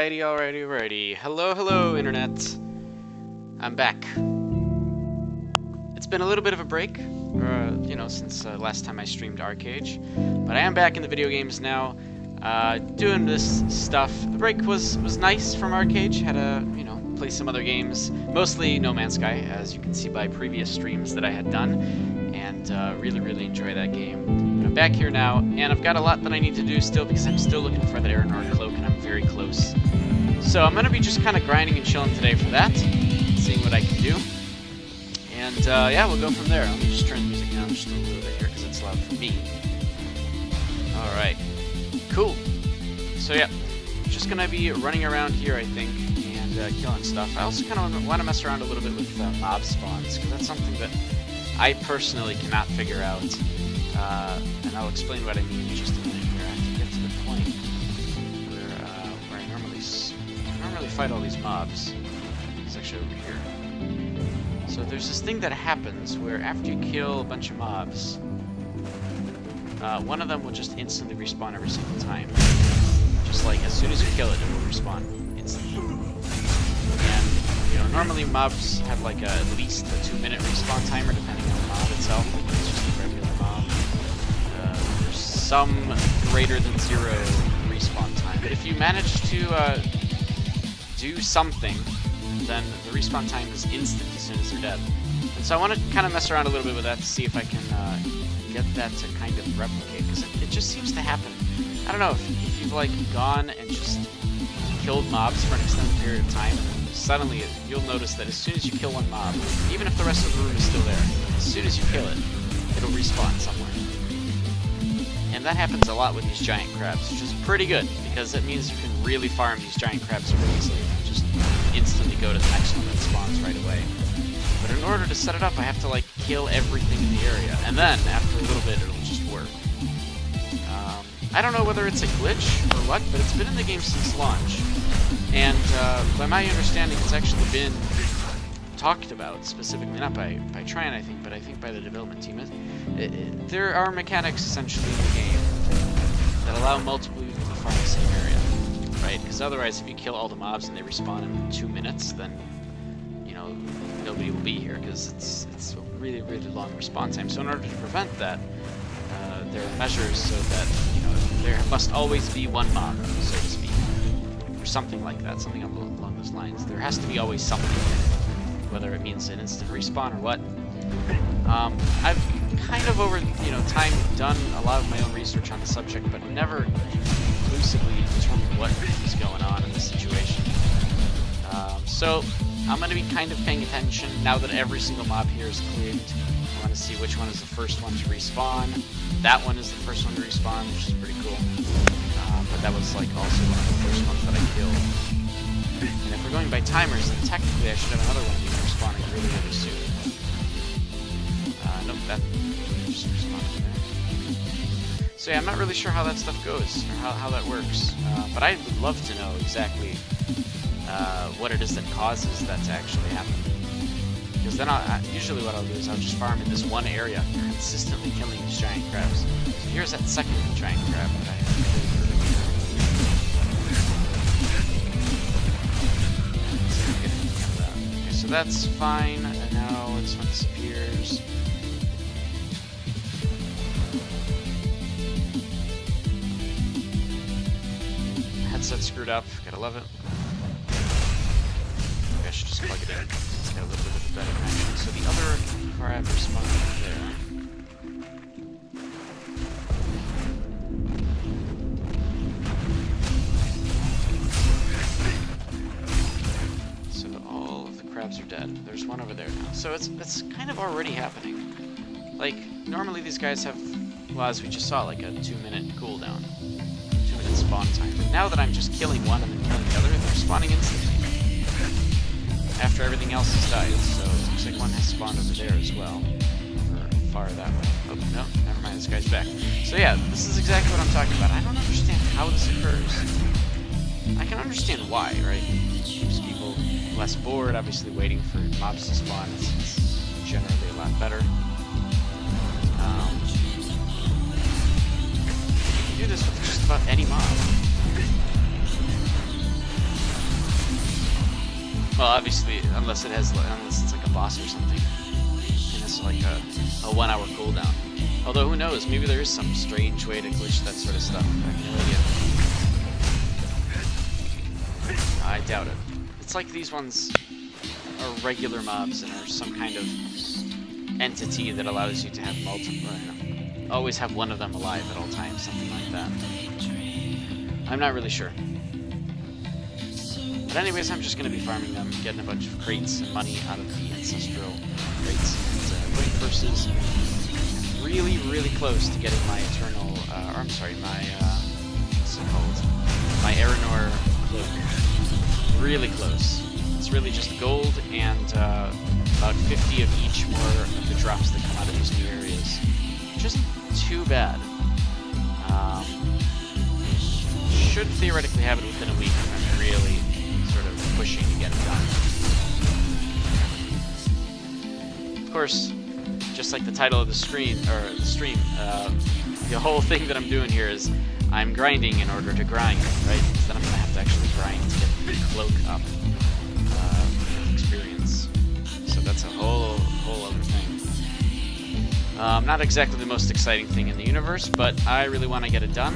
Alrighty. Hello, internet. I'm back. It's been a little bit of a break, since last time I streamed Arcade, but I am back in the video games now, doing this stuff. The break was nice from Arcade. Had to, play some other games, mostly No Man's Sky, as you can see by previous streams that I had done, and really enjoy that game. But I'm back here now, and I've got a lot that I need to do still because I'm still looking for that Aranor cloak, and I'm very close. So I'm going to be just kind of grinding and chilling today for that, seeing what I can do. And yeah, we'll go from there. Let me just turn the music down just a little bit here because it's loud for me. Alright, cool. So yeah, just going to be running around here, I think, and killing stuff. I also kind of want to mess around a little bit with mob spawns, because that's something that I personally cannot figure out. And I'll explain what I mean in just a minute here. I have to get to the point where I normally fight all these mobs. It's actually over here. So there's this thing that happens where after you kill a bunch of mobs, one of them will just instantly respawn every single time. Just like as soon as you kill it, it will respawn instantly. And normally mobs have like at least a 2-minute respawn timer depending on the mob itself. Like it's just a regular mob. There's some greater than 0 respawn time. But if you manage to do something, then the respawn time is instant as soon as they're dead. And so I want to kind of mess around a little bit with that to see if I can get that to kind of replicate, because it just seems to happen. I don't know, if you've like gone and just killed mobs for an extended period of time, and suddenly you'll notice that as soon as you kill one mob, even if the rest of the room is still there, as soon as you kill it, it'll respawn somewhere. And that happens a lot with these giant crabs, which is pretty good, because it means you can really farm these giant crabs really easily. Just instantly go to the next one that spawns right away. But in order to set it up, I have to like kill everything in the area, and then after a little bit it'll just work. I don't know whether it's a glitch or what, but it's been in the game since launch. And by my understanding, it's actually been talked about specifically, not by Trion, I think, but I think by the development team. There are mechanics essentially in the game that allow multiple users to farm the same area, right? Because otherwise, if you kill all the mobs and they respawn in 2 minutes, then nobody will be here because it's a really long respawn time. So in order to prevent that, there are measures so that there must always be one mob, so to speak, or something like that, something along those lines. There has to be always something, whether it means an instant respawn or what. I've kind of over time done a lot of my own research on the subject, but never conclusively determined what is going on in this situation. So I'm going to be kind of paying attention now that every single mob here is cleared. I want to see which one is the first one to respawn. That one is the first one to respawn, which is pretty cool. But that was like also one of the first ones that I killed. And if we're going by timers, then technically I should have another one respawning really soon. Nope, that just respawned there. So yeah, I'm not really sure how that stuff goes, or how that works. But I would love to know exactly what it is that causes that to actually happen. Because then usually what I'll do is I'll just farm in this one area, consistently killing these giant crabs. So here's that second giant crab that I have killed earlier. Okay, so that's fine, and now this one disappears. Headset screwed up, gotta love it. Maybe I should just plug it in. It's got a little bit of a better connection. So the other crab respawned there. So all of the crabs are dead. There's one over there now. So it's kind of already happening. Like, normally these guys have, well, as we just saw, like a 2-minute cooldown. 2-minute spawn time. But now that I'm just killing one and then killing the other, they're spawning instantly. After everything else has died, so it looks like one has spawned over there as well. Or far that way. Oh, no, never mind, this guy's back. So yeah, this is exactly what I'm talking about. I don't understand how this occurs. I can understand why, right? It keeps people less bored, obviously waiting for mobs to spawn. It's generally a lot better. You can do this with just about any mob. Well, obviously, unless it's like a boss or something, and it's like a 1 hour cooldown. Although who knows? Maybe there is some strange way to glitch that sort of stuff. I have no idea. I doubt it. It's like these ones are regular mobs and are some kind of entity that allows you to have multiple. Always have one of them alive at all times, something like that. I'm not really sure. But anyways, I'm just going to be farming them, getting a bunch of crates and money out of the ancestral crates, and going versus really, really close to getting my eternal, or I'm sorry, my, what's it called? My Aranor cloak. Really close. It's really just gold and about 50 of each more of the drops that come out of these new areas. Just too bad. Should theoretically have it within a week if I'm really sort of pushing to get it done. Of course, just like the title of the stream, the whole thing that I'm doing here is I'm grinding in order to grind, right? Because then I'm going to have to actually grind to get the cloak up experience. So that's a whole other thing. Not exactly the most exciting thing in the universe, but I really want to get it done.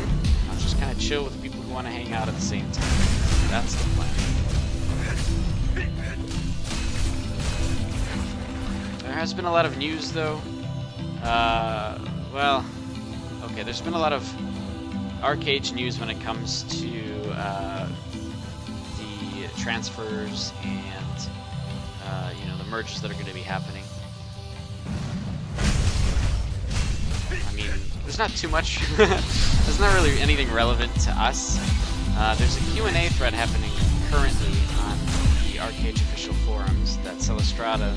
I'll just kind of chill with people who want to hang out at the same time. That's the plan. There has been a lot of news, though. Well, okay, there's been a lot of Arcade news when it comes to the transfers and you know, the merges that are going to be happening. I mean, there's not too much. There's not really anything relevant to us. There's a Q&A thread happening currently on the Arcade official forums that Cellestrata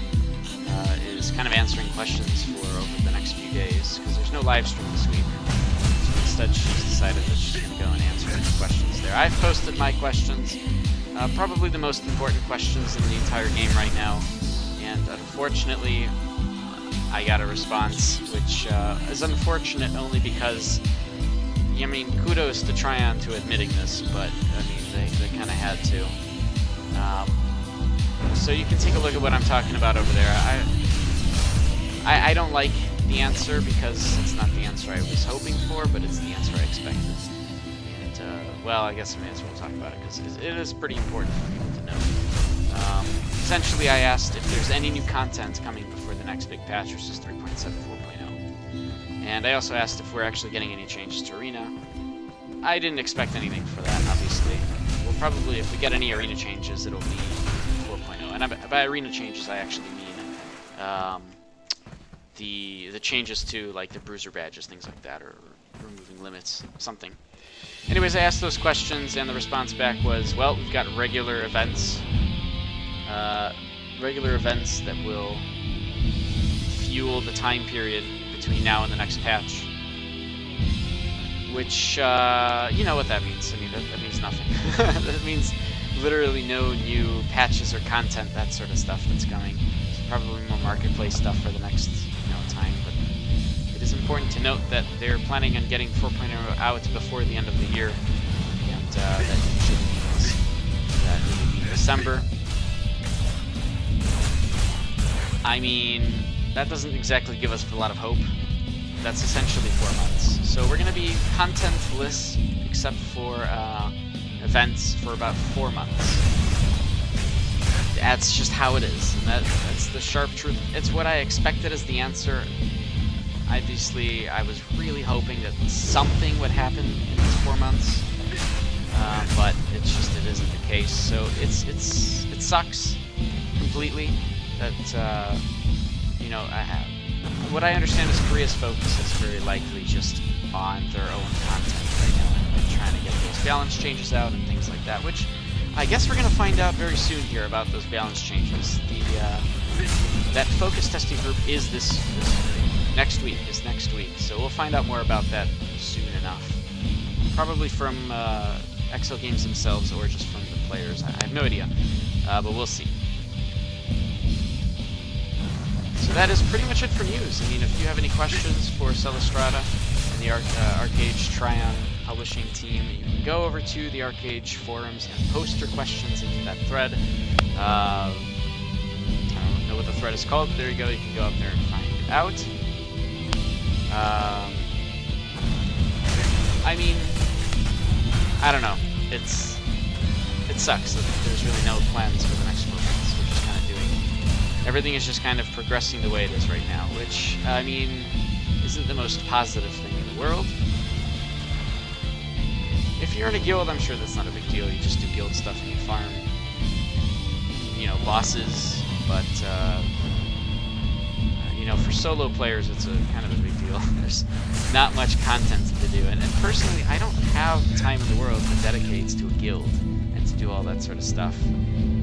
is kind of answering questions for over the next few days, because there's no live stream this week. So instead, she's decided that she's going to go and answer any questions there. I've posted my questions, probably the most important questions in the entire game right now, and unfortunately, I got a response, which is unfortunate only because, I mean, kudos to Tryon to admitting this, but, I mean, they kind of had to. So you can take a look at what I'm talking about over there. I don't like the answer because it's not the answer I was hoping for, but it's the answer I expected. And, well, I guess I may as well talk about it because it is pretty important for people to know. Essentially, I asked if there's any new content coming before the next big patch, which is 3.7 4.0. And I also asked if we're actually getting any changes to Arena. I didn't expect anything for that, obviously. We'll probably, if we get any Arena changes, it'll be 4.0. And by Arena changes, I actually mean the changes to, like, the bruiser badges, things like that, or removing limits, something. Anyways, I asked those questions, and the response back was, well, we've got regular events that will fuel the time period between now and the next patch. Which, you know what that means. I mean, that means nothing. That means literally no new patches or content, that sort of stuff that's coming. Probably more marketplace stuff for the next, time, but it is important to note that they're planning on getting 4.0 out before the end of the year, and that usually means that it will be December. I mean, that doesn't exactly give us a lot of hope. That's essentially 4 months. So we're going to be contentless, except for events, for about 4 months. That's just how it is, and that's the sharp truth. It's what I expected as the answer. Obviously, I was really hoping that something would happen in these 4 months, but it isn't the case. So it sucks completely that what I understand is Korea's focus is very likely just on their own content right now, and trying to get those balance changes out and things like that, which I guess we're going to find out very soon here about those balance changes. That focus testing group is next week, so we'll find out more about that soon enough. Probably from Excel Games themselves or just from the players. I have no idea, but we'll see. So that is pretty much it for news. I mean, if you have any questions for Cellestrata and the Arcade Tryon publishing team, you can go over to the ArcheAge forums and post your questions into that thread. I don't know what the thread is called, but there you go. You can go up there and find it out. I mean, I don't know. It sucks that there's really no plans for the next 4 months. We're just kind of doing... Everything is just kind of progressing the way it is right now, which, I mean, isn't the most positive thing in the world. If you're in a guild, I'm sure that's not a big deal. You just do guild stuff and you farm, you know, bosses. But, you know, for solo players, it's a kind of a big deal. There's not much content to do. And personally, I don't have the time in the world to dedicate to a guild and to do all that sort of stuff.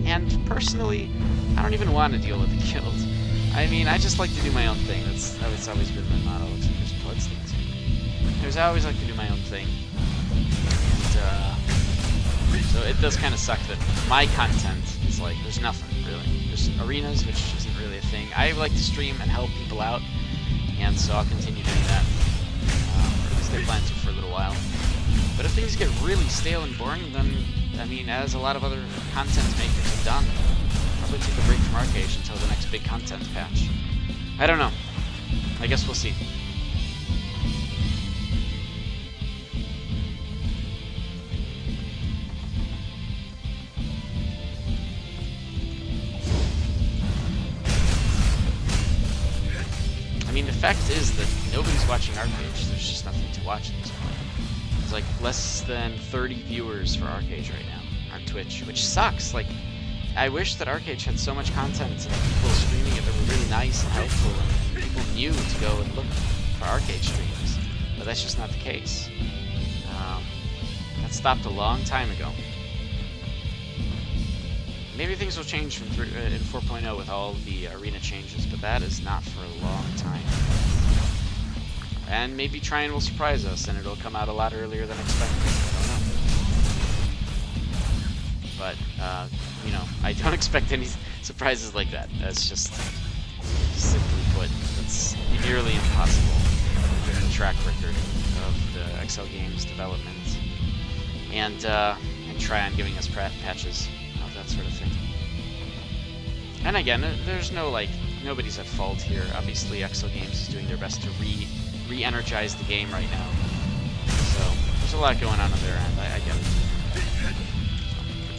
And personally, I don't even want to deal with a guild. I mean, I just like to do my own thing. That's always been my motto. There's bloodstains here. I always like to do my own thing. And, so it does kind of suck that my content is like, there's nothing, really. There's arenas, which isn't really a thing. I like to stream and help people out, and so I'll continue doing that. Or at least I plan to for a little while. But if things get really stale and boring, then, I mean, as a lot of other content makers have done, I'll probably take a break from ArcheAge until the next big content patch. I don't know. I guess we'll see. I mean, the fact is that nobody's watching ArcheAge. There's just nothing to watch at this point. There's like less than 30 viewers for ArcheAge right now on Twitch, which sucks. Like, I wish that ArcheAge had so much content and people streaming it that were really nice and helpful, and people knew to go and look for ArcheAge streams. But that's just not the case. That stopped a long time ago. Maybe things will change from in 4.0 with all the arena changes, but that is not for a long time. And maybe Trine will surprise us, and it'll come out a lot earlier than expected. I don't know. But, you know, I don't expect any surprises like that. That's just, simply put, that's nearly impossible given the track record of the XL Games development and Trine giving us patches. That sort of thing. And again, there's no, like, nobody's at fault here. Obviously, XL Games is doing their best to re-energize the game right now. So, there's a lot going on their end, I get it.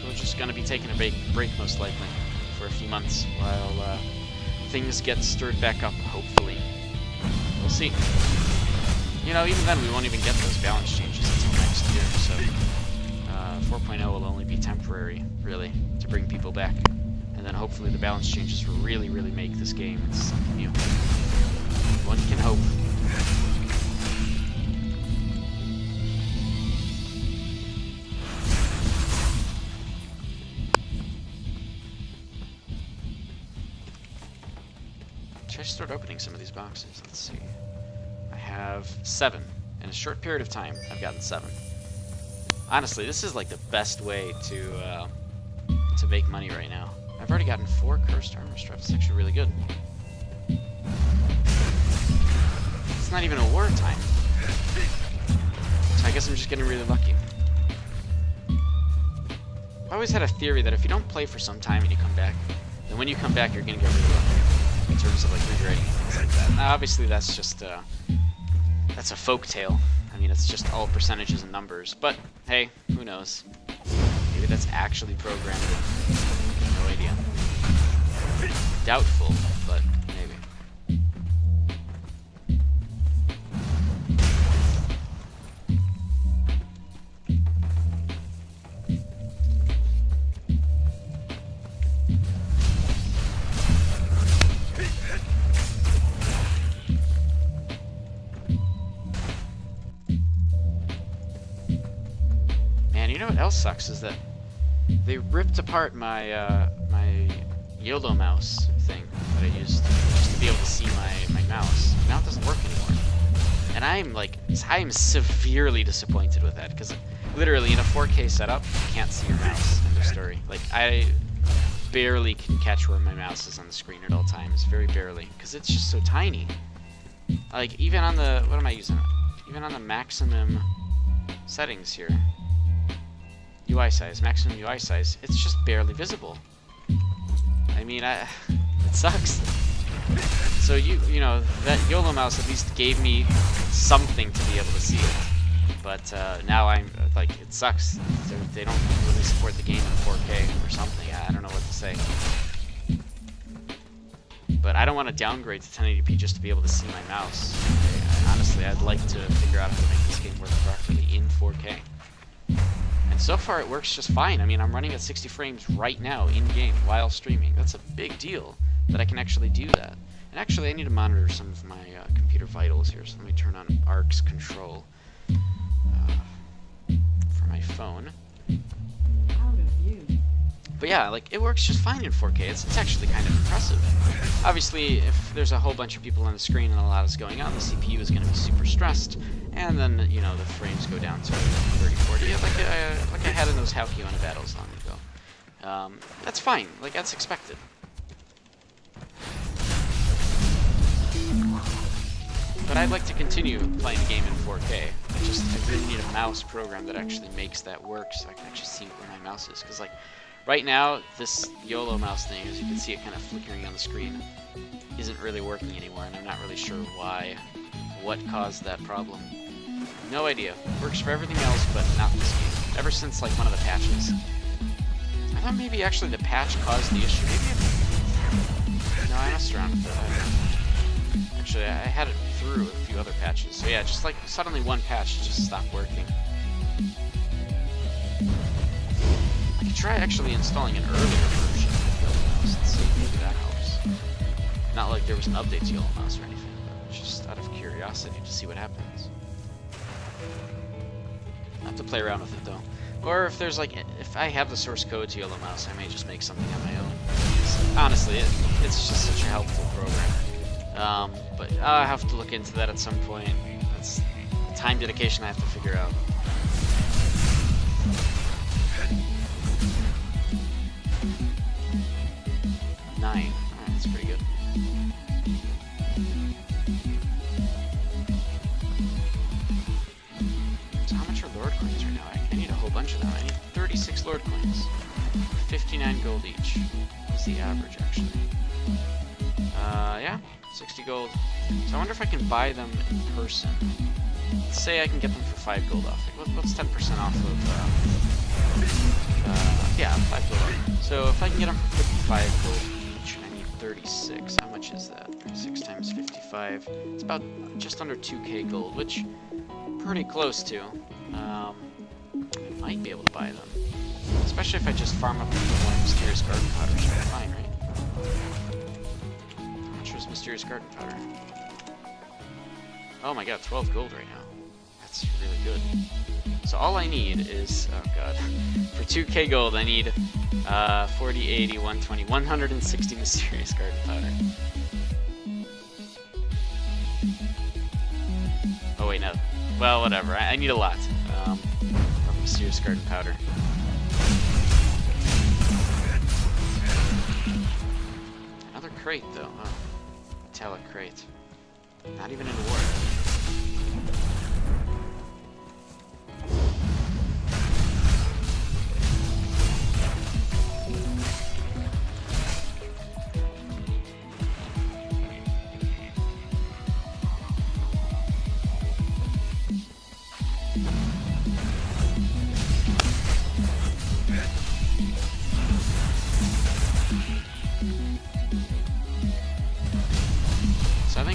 So, we're just going to be taking a break, most likely, for a few months, while things get stirred back up, hopefully. We'll see. You know, even then, we won't even get those balance changes until next year, so... 4.0 will only be temporary, really, to bring people back. And then hopefully the balance changes will really, really make this game something new. One can hope. Should I start opening some of these boxes? Let's see. I have 7. In a short period of time, I've gotten 7. Honestly, this is like the best way to make money right now. I've already gotten 4 cursed armor straps. It's actually really good. It's not even a war time. So I guess I'm just getting really lucky. I always had a theory that if you don't play for some time and you come back, then when you come back, you're gonna get really lucky in terms of like regrading and things like that. Now, obviously, that's just that's a folk tale. I mean, it's just all percentages and numbers, but hey, who knows? Maybe that's actually programmed. No idea. Doubtful, but maybe. You know what else sucks is that they ripped apart my my YOLO mouse thing that I used just to be able to see my mouse. Now it doesn't work anymore. And I'm severely disappointed with that, because literally in a 4K setup, you can't see your mouse in the story. Like, I barely can catch where my mouse is on the screen at all times, very barely, because it's just so tiny. Like, even on the, what am I using? Even on the maximum settings here. UI size, maximum UI size. It's just barely visible. I mean, it sucks. So you know, that YOLO mouse at least gave me something to be able to see it. But now I'm like, it sucks. They don't really support the game in 4K or something. I don't know what to say. But I don't want to downgrade to 1080p just to be able to see my mouse. Honestly, I'd like to figure out how to make this game work properly in 4K. And so far it works just fine. I mean, I'm running at 60 frames right now in-game while streaming. That's a big deal that I can actually do that. And actually, I need to monitor some of my computer vitals here. So let me turn on ARC's control for my phone. But yeah, like, it works just fine in 4K. It's actually kind of impressive. Obviously, if there's a whole bunch of people on the screen and a lot is going on, the CPU is going to be super stressed, and then, you know, the frames go down to 30, 40, like I had in those Halcyon battles long ago. That's fine. Like, that's expected. But I'd like to continue playing the game in 4K. I really need a mouse program that actually makes that work so I can actually see where my mouse is. Because, like, right now, this YOLO mouse thing, as you can see it kind of flickering on the screen, isn't really working anymore, and I'm not really sure why. What caused that problem? No idea. Works for everything else, but not this game. Ever since, like, one of the patches. I thought maybe actually the patch caused the issue. Maybe no, I messed around with it. Actually, I had it through a few other patches. So yeah, just like suddenly one patch just stopped working. I could try actually installing an earlier version of YOLO Mouse and see if maybe that helps. Not like there was an update to YOLO Mouse or anything, but just out of curiosity to see what happens. I'll have to play around with it though. Or if there's like, if I have the source code to YOLO Mouse, I may just make something on my own. Honestly, it's just such a helpful program. But I'll have to look into that at some point. That's time dedication I have to figure out. Nine. Alright, that's pretty good. So how much are Lord coins right now? I need a whole bunch of them. I need 36 Lord coins. 59 gold each. What's the average, actually? Yeah. 60 gold. So I wonder if I can buy them in person. Let's say I can get them for 5 gold off. Like, what's 10% off of, yeah, 5 gold off. So if I can get them for 55 gold each, I need 36. How much is that? 36 times 55. It's about just under 2k gold, which pretty close to. I might be able to buy them. Especially if I just farm up a few more mysterious garden powders. Should be fine, right? Mysterious garden powder. Oh my god, 12 gold right now. That's really good. So all I need is, oh god, for 2k gold I need 40, 80, 120, 160 mysterious garden powder. Oh wait, no. Well, whatever. I need a lot of mysterious garden powder. Another crate though. Oh. Metallic crate. Not even in war.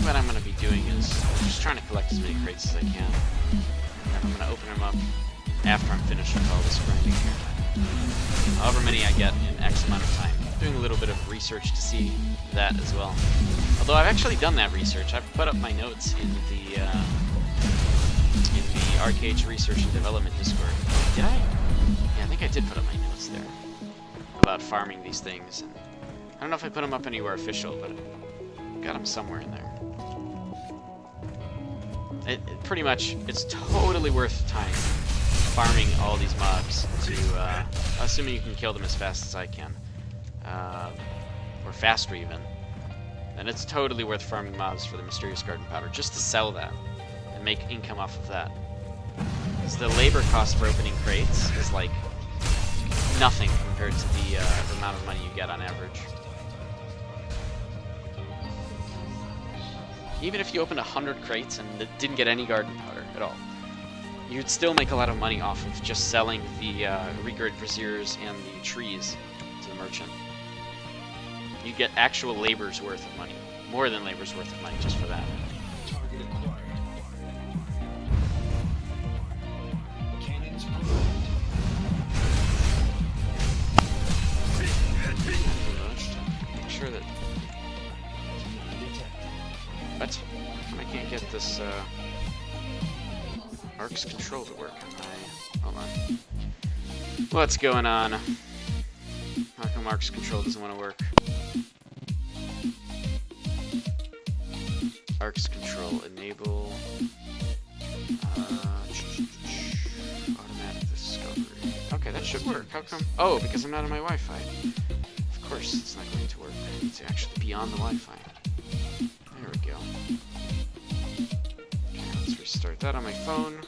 What I'm going to be doing is just trying to collect as many crates as I can, and then I'm going to open them up after I'm finished with all this grinding here. However many I get in X amount of time. Doing a little bit of research to see that as well. Although I've actually done that research. I've put up my notes in the RKH Research and Development Discord. Did I? Yeah, I think I did put up my notes there about farming these things. And I don't know if I put them up anywhere official, but I got them somewhere in there. Pretty much, it's totally worth time farming all these mobs to, assuming you can kill them as fast as I can, or faster even, then it's totally worth farming mobs for the mysterious garden powder, just to sell that and make income off of that. Because the labor cost for opening crates is like nothing compared to the amount of money you get on average. Even if you opened 100 crates and didn't get any garden powder at all, you'd still make a lot of money off of just selling the regard braziers and the trees to the merchant. You get actual labor's worth of money. More than labor's worth of money just for that. Make sure that... What? I can't get this Ark's control to work. Hold on. What's going on? How come Ark's control doesn't want to work? Ark's control enable automatic discovery. Okay, that should work. How come? Oh, because I'm not on my Wi-Fi. Of course, it's not going to work. I need to actually be on the Wi-Fi. There we go. Okay, let's restart that on my phone.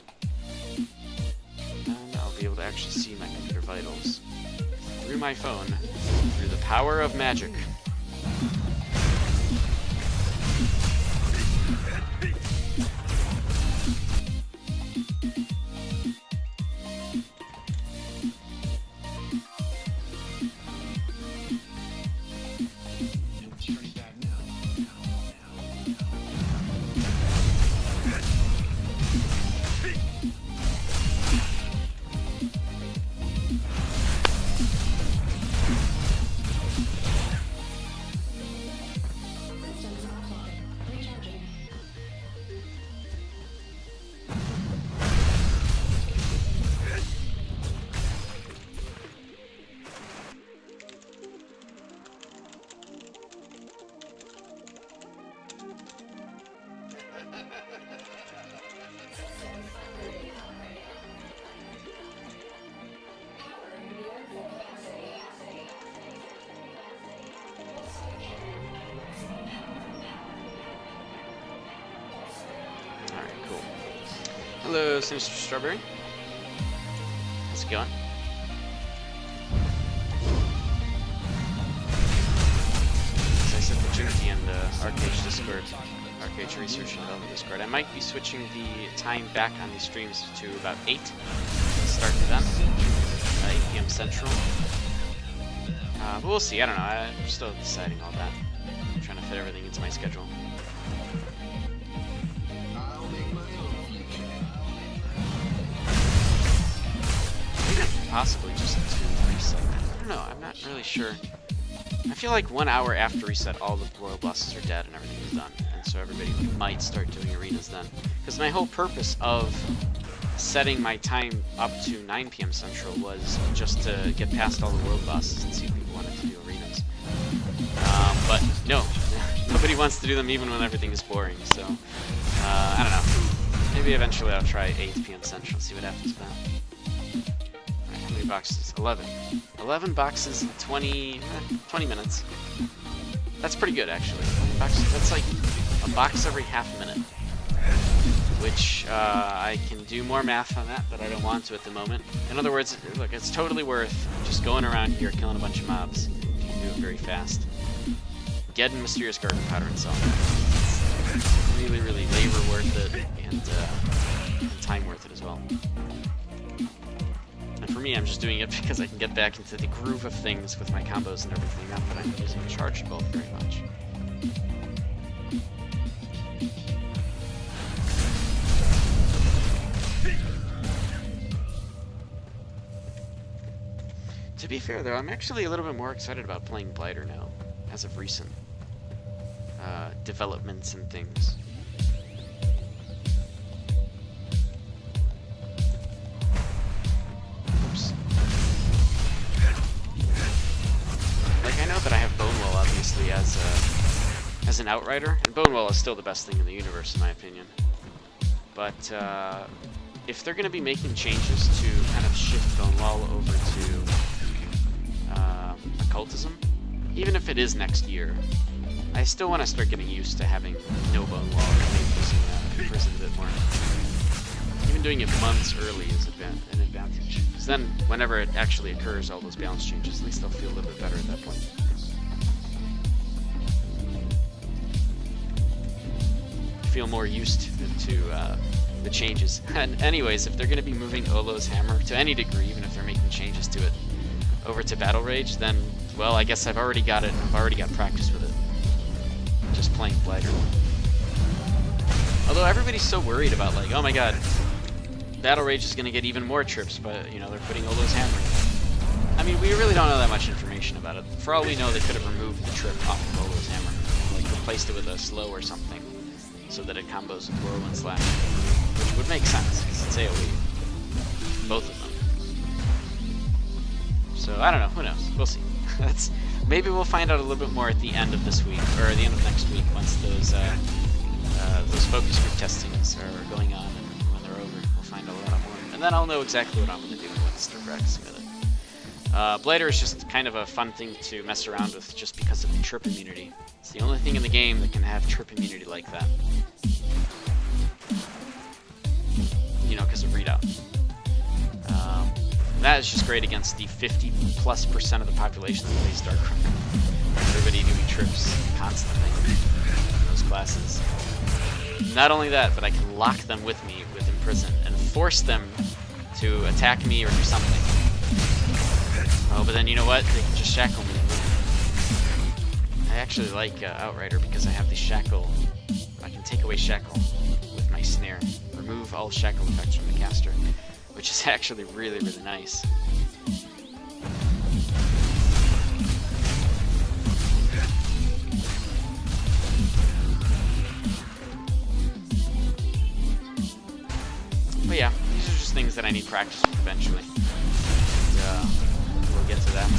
And I'll be able to actually see my computer vitals through my phone, through the power of magic. Hello, Sinister Strawberry. How's it going? As I said, the Trinity and Arcade Discord, Arcade Research and Development Discord, I might be switching the time back on these streams to about 8. Start to them, 8 p.m. Central. But we'll see. I don't know. I'm still deciding all that. I'm trying to fit everything into my schedule. Possibly just to reset. I don't know, I'm not really sure. I feel like 1 hour after reset, all the royal bosses are dead and everything is done. And so everybody might start doing arenas then. Because my whole purpose of setting my time up to 9 p.m. Central was just to get past all the world bosses and see if people wanted to do arenas. But no, nobody wants to do them even when everything is boring. So, I don't know. Maybe eventually I'll try 8 p.m. Central, see what happens with that. Boxes? 11. 11 boxes in 20 minutes. That's pretty good, actually. That's like a box every half minute. Which, I can do more math on that, but I don't want to at the moment. In other words, look, it's totally worth just going around here, killing a bunch of mobs. You can do it very fast. Getting Mysterious Garden Powder and so on. It's really, really labor worth it, and time worth it as well. And for me, I'm just doing it because I can get back into the groove of things with my combos and everything, not that I'm using Charged Bolt very much. To be fair though, I'm actually a little bit more excited about playing Blighter now, as of recent developments and things. That I have Bonewell obviously as an outrider, and Bonewell is still the best thing in the universe in my opinion. But if they're going to be making changes to kind of shift Bonewell over to occultism, even if it is next year, I still want to start getting used to having no Bonewell and maybe using Prison a bit more. Even doing it months early is an advantage. Because then, whenever it actually occurs, all those balance changes, at least they'll feel a little bit better at that point. Feel more used to the changes. And anyways, if they're going to be moving Olo's hammer to any degree, even if they're making changes to it, over to Battle Rage, then, well, I guess I've already got it. I've already got practice with it. Just playing Blighter. Although everybody's so worried about, like, oh my god, Battle Rage is going to get even more trips, but, you know, they're putting Olo's hammer in. I mean, we really don't know that much information about it. For all we know, they could have removed the trip off of Olo's hammer. Like, replaced it with a slow or something, so that it combos with Whirlwind Slash. Which would make sense, because it's AoE. Both of them. So, I don't know, who knows? We'll see. Maybe we'll find out a little bit more at the end of this week, or at the end of next week, once those focus group testings are going on, and when they're over, we'll find out a lot more. And then I'll know exactly what I'm going to do when I start practicing with it. Blighter is just kind of a fun thing to mess around with just because of the trip immunity. It's the only thing in the game that can have trip immunity like that. You know, because of readout. That is just great against the 50+% of the population that plays Darkroom. Everybody doing trips constantly in those classes. Not only that, but I can lock them with me with Imprison and force them to attack me or do something. Oh, but then you know what? They can just shackle me. I actually like Outrider because I have the shackle. I can take away shackle with my snare. Remove all shackle effects from the caster, which is actually really, really nice. But yeah, these are just things that I need practice with eventually. And, we'll get to that.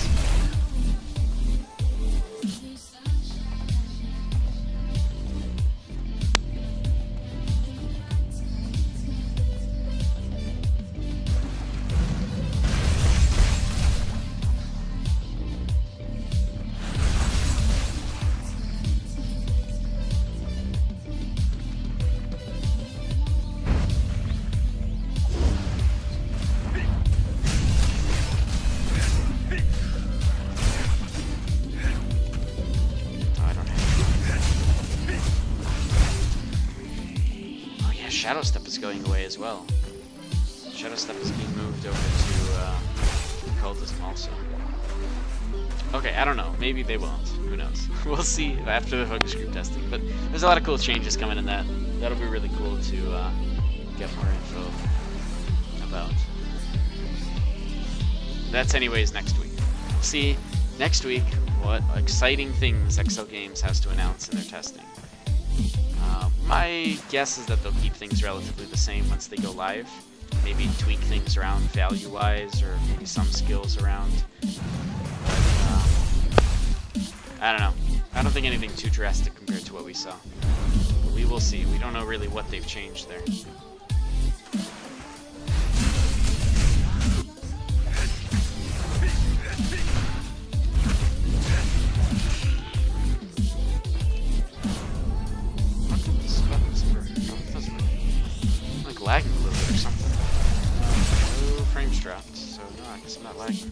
Shadow Step is going away as well. Shadow Step is being moved over to Cultism also. Okay, I don't know. Maybe they won't. Who knows? We'll see after the focus group testing. But there's a lot of cool changes coming in that. That'll be really cool to get more info about. That's anyways next week. We'll see next week what exciting things XL Games has to announce in their testing. My guess is that they'll keep things relatively the same once they go live. Maybe tweak things around value-wise, or maybe some skills around. But, I don't know. I don't think anything too drastic compared to what we saw. But we will see. We don't know really what they've changed there. Lagging a little bit or something. No frames dropped, so no, I guess I'm not lagging.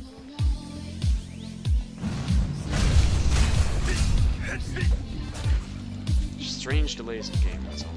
Strange delays in game, that's all.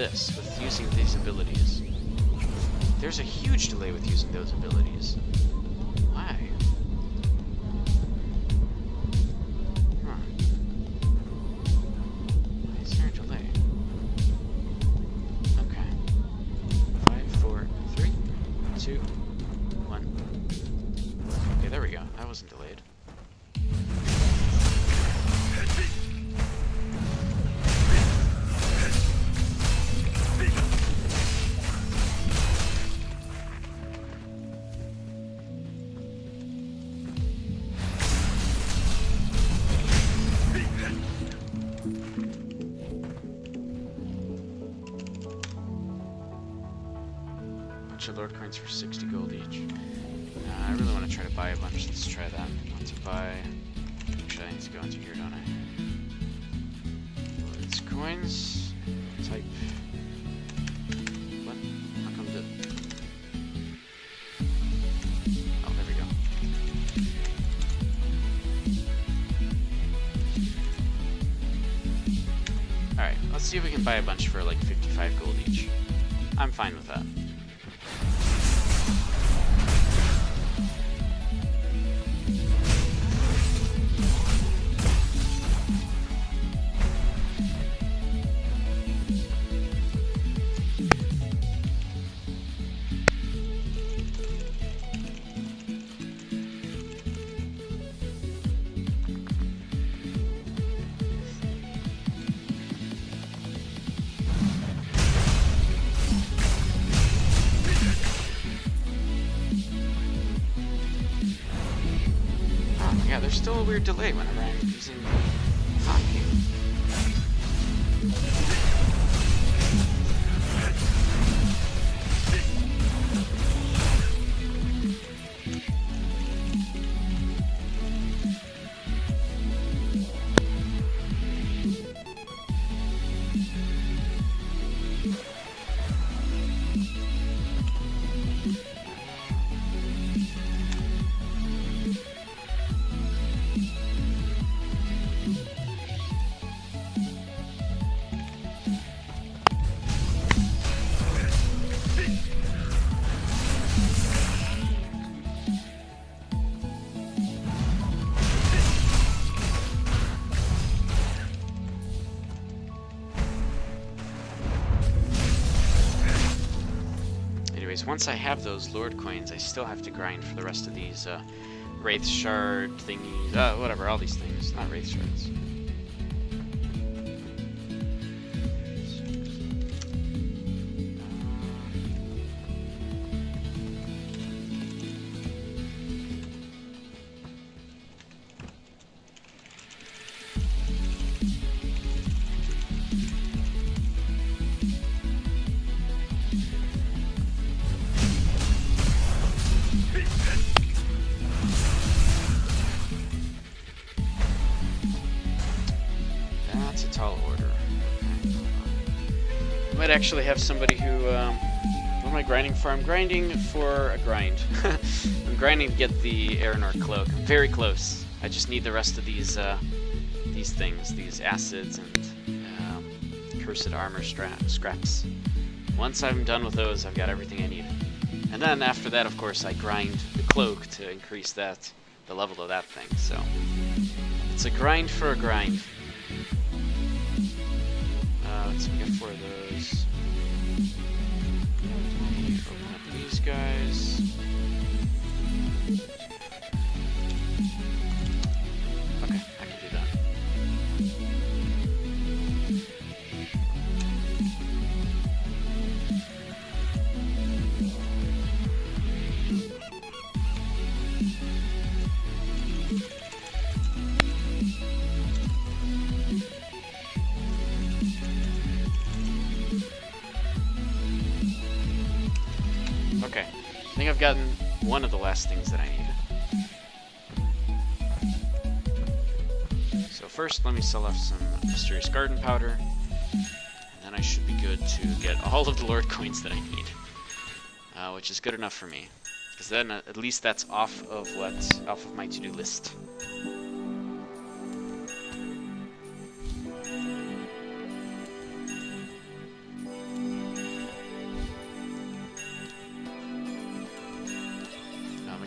With using these abilities. There's a huge delay with using those abilities. Why? Huh. Why is there a delay? Okay. 5, 4, 3, 2, 1. Okay, there we go. That wasn't delayed. bunch of Lord coins for 60 gold each. I really want to try to buy a bunch. Let's try that. I want to buy... Actually, I need to go into here, don't I? Lord's coins. Type... What? How come the... Oh, there we go. Alright, let's see if we can buy a bunch for like 55 gold each. I'm fine with that. Yeah, there's still a weird delay whenever I'm using the hotkey. Once I have those Lord coins, I still have to grind for the rest of these Wraith Shard thingies, whatever, all these things. Not Wraith Shards. Might actually have somebody who, what am I grinding for? I'm grinding for a grind. I'm grinding to get the Aranor cloak. I'm very close. I just need the rest of these things, these acids and cursed armor scraps. Once I'm done with those, I've got everything I need. And then after that, of course, I grind the cloak to increase the level of that thing. So it's a grind for a grind. Let's get 4 of those. Open up these guys. Okay, I can do that. Okay, I think I've gotten one of the last things that I needed. So first, let me sell off some Mysterious Garden Powder, and then I should be good to get all of the Lord coins that I need, which is good enough for me, because then at least that's off of my to-do list.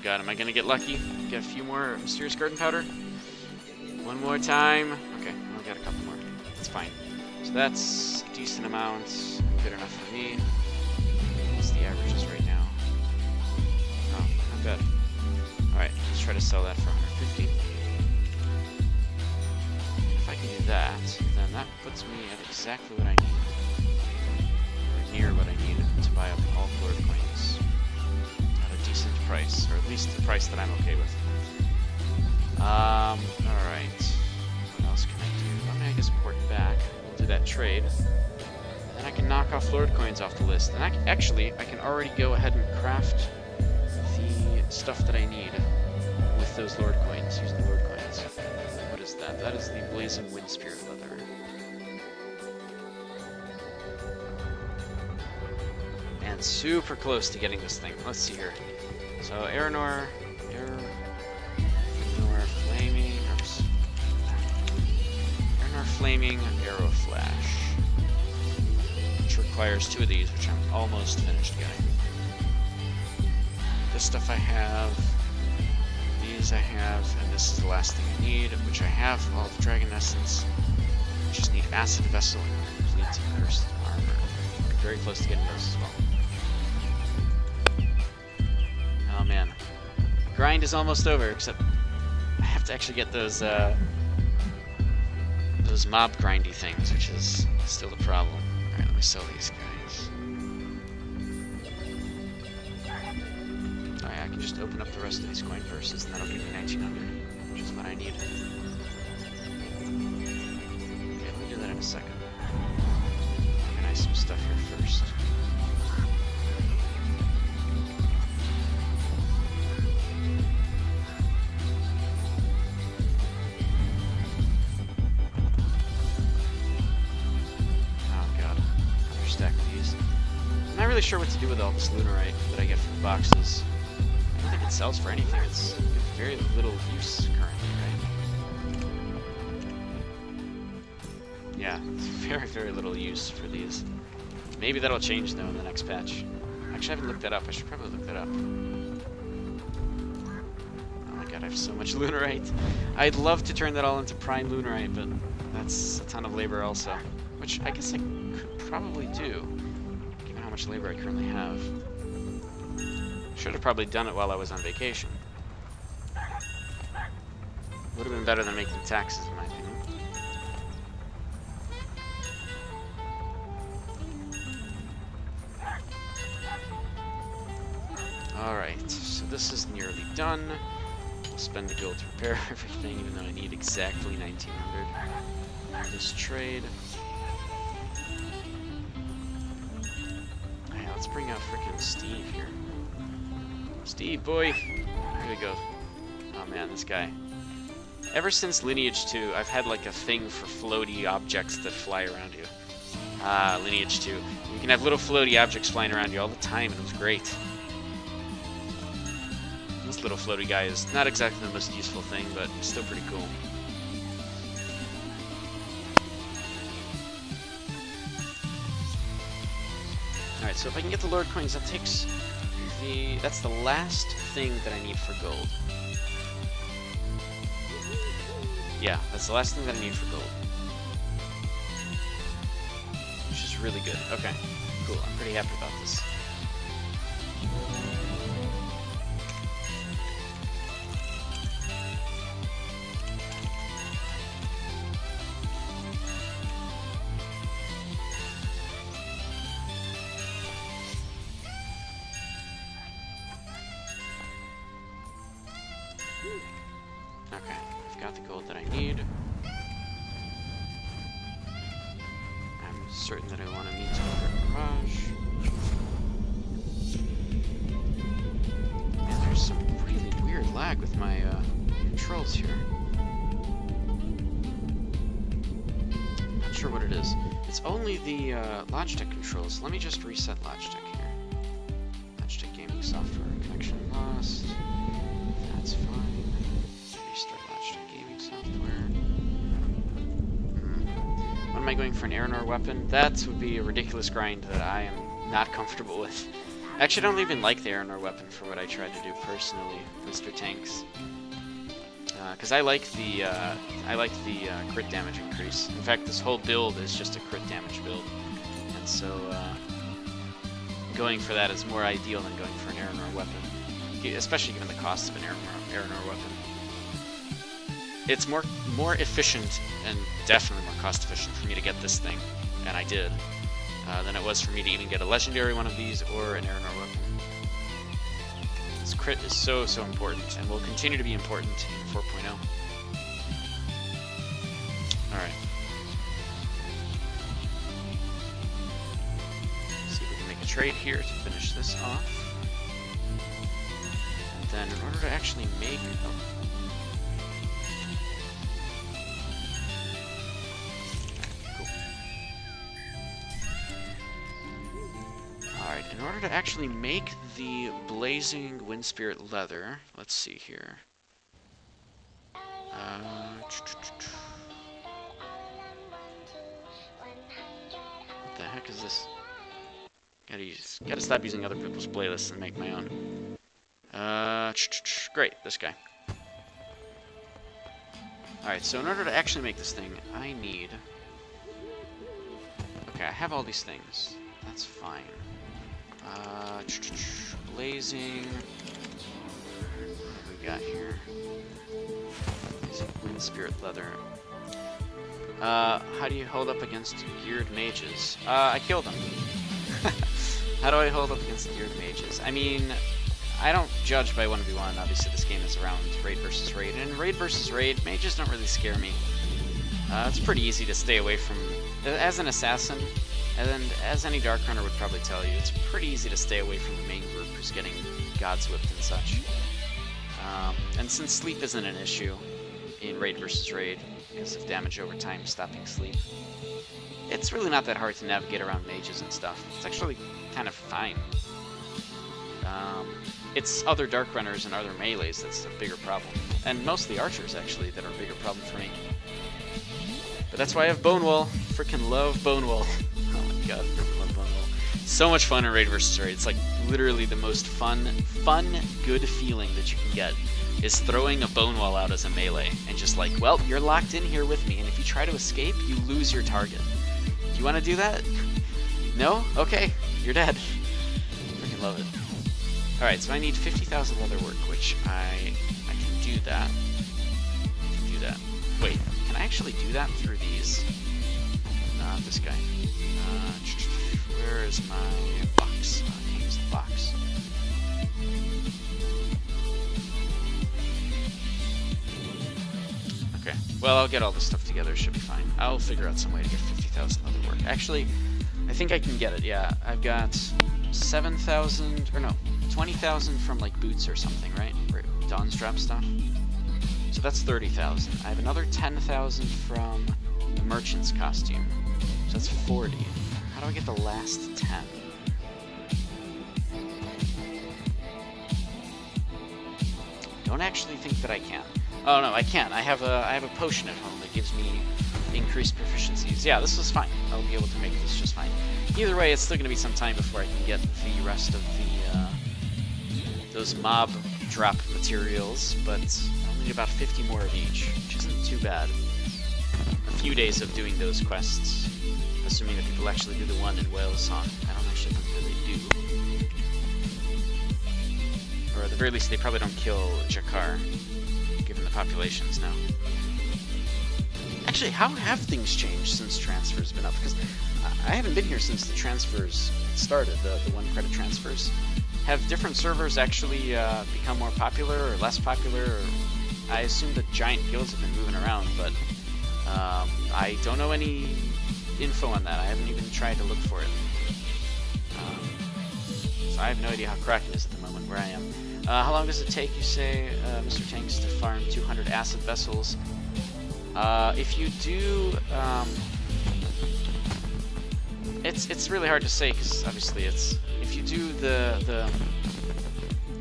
God, am I gonna get lucky? Get a few more Mysterious Garden Powder? One more time. Okay, I'll get a couple more. That's fine. So that's a decent amount. Good enough for me. What's the averages right now? Oh, not bad. Alright, let's try to sell that for 150. If I can do that, then that puts me at exactly what I need. Or near what I need to buy up all Lord coins. Price, or at least the price that I'm okay with. Alright. What else can I do? I mean, I guess port back. We'll do that trade. And then I can knock off Lord Coins off the list. And actually, I can already go ahead and craft the stuff that I need with those Lord Coins, using Lord Coins. What is that? That is the Blazing Wind Spirit Leather. And super close to getting this thing. Let's see here. So Aeronor Flaming, oops. Aeronor Flaming Arrow Flash, which requires 2 of these, which I'm almost finished getting. This stuff I have, these I have, and this is the last thing I need, which I have all the Dragon Essence. I just need Acid Vessel and complete Cursed Armor. I'm very close to getting those as well. Oh man, grind is almost over, except I have to actually get those mob grindy things, which is still the problem. Alright, let me sell these guys. Oh yeah, I can just open up the rest of these coin purses, and that'll give me 1900, which is what I need. Okay, let me do that in a second. Organize some stuff here first. Really sure what to do with all this Lunarite that I get from the boxes. I don't think it sells for anything. It's very little use currently, right? Yeah, very, very little use for these. Maybe that'll change though in the next patch. Actually, I haven't looked that up. I should probably look that up. Oh my god, I have so much Lunarite. I'd love to turn that all into Prime Lunarite, but that's a ton of labor also. Which I guess I could probably do. How much labor I currently have. Should have probably done it while I was on vacation. Would have been better than making taxes, in my opinion. Alright, so this is nearly done. I'll spend the gold to repair everything, even though I need exactly 1900. This trade. Let's bring out frickin' Steve here. Steve, boy! Here we go. Oh man, this guy. Ever since Lineage 2, I've had like a thing for floaty objects that fly around you. Ah, Lineage 2. You can have little floaty objects flying around you all the time, and it was great. This little floaty guy is not exactly the most useful thing, but still pretty cool. Alright, so if I can get the Lord Coins, that takes that's the last thing that I need for gold. Yeah, that's the last thing that I need for gold. Which is really good. Okay, cool. I'm pretty happy about this. Okay, I've got the gold that I need. I'm certain that I want to meet Mirage. And there's some really weird lag with my controls here. Not sure what it is. It's only the Logitech controls. Let me just reset Logitech here. Logitech gaming software connection lost. That's fine. Restart Logitech gaming software. What am I going for, an Aeronor weapon? That would be a ridiculous grind that I am not comfortable with. Actually, I don't even like the Aeronor weapon for what I tried to do personally, Mr. Tanks. Because I like the crit damage increase. In fact, this whole build is just a crit damage build, and so going for that is more ideal than going for an Aeronor weapon, especially given the cost of an Aeronor weapon. It's more efficient and definitely more cost efficient for me to get this thing, and I did, than it was for me to even get a legendary one of these or an Aeronor weapon. This crit is so important, and will continue to be important in 4.0. Alright. trade here to finish this off. And then in order to actually make... Oh. Cool. Alright, in order to actually make the Blazing Wind Spirit leather, let's see here. What the heck is this? Gotta stop using other people's playlists and make my own. Great, this guy. Alright, so in order to actually make this thing, I need... Okay, I have all these things. That's fine. Blazing... What do we got here? Wind Spirit leather. How do you hold up against geared mages? I killed them. How do I hold up against geared mages? I mean, I don't judge by 1v1. Obviously, this game is around raid versus raid. And in raid versus raid, mages don't really scare me. It's pretty easy to stay away from... As an assassin, and as any Dark Runner would probably tell you, it's pretty easy to stay away from the main group who's getting God's whipped and such. And since sleep isn't an issue in raid versus raid, because of damage over time stopping sleep, it's really not that hard to navigate around mages and stuff. It's actually kind of fine. It's other Dark Runners and other melees that's a bigger problem. And mostly archers, actually, that are a bigger problem for me. But that's why I have Bonewall. Freaking love Bonewall. Oh my god, freaking love Bonewall. So much fun in raid versus raid. It's like literally the most fun, good feeling that you can get is throwing a Bonewall out as a melee and just like, well, you're locked in here with me, and if you try to escape, you lose your target. Do you want to do that? No? Okay, you're dead. Freaking love it. Alright, so I need 50,000 leather work, which I can do that. Wait, can I actually do that through these? Not this guy. Where is my box? I can't use the box. Okay, well, I'll get all this stuff together. It should be fine. I'll figure out some way to get 50,000 leather work. Actually, I think I can get it, yeah. I've got 7,000, or no, 20,000 from, like, boots or something, right? Dawn's Drop stuff. So that's 30,000. I have another 10,000 from the merchant's costume. So that's 40. How do I get the last 10? Don't actually think that I can. Oh no, I can. I have a potion at home that gives me increased proficiencies. Yeah, this is fine. I'll be able to make this just fine. Either way, it's still going to be some time before I can get the rest of the those mob drop materials, but I'll need about 50 more of each, which isn't too bad. A few days of doing those quests, assuming that people actually do the one in Whale Song. I don't actually think that they do. Or at the very least, they probably don't kill Jakar, given the populations now. Actually, how have things changed since transfers been up? Because I haven't been here since the transfers started, the 1 credit transfers. Have different servers actually become more popular or less popular? Or I assume that giant guilds have been moving around, but I don't know any info on that. I haven't even tried to look for it. So I have no idea how Kraken is at the moment where I am. How long does it take, you say, Mr. Tanks, to farm 200 acid vessels? If you do, it's really hard to say, because obviously it's, if you do the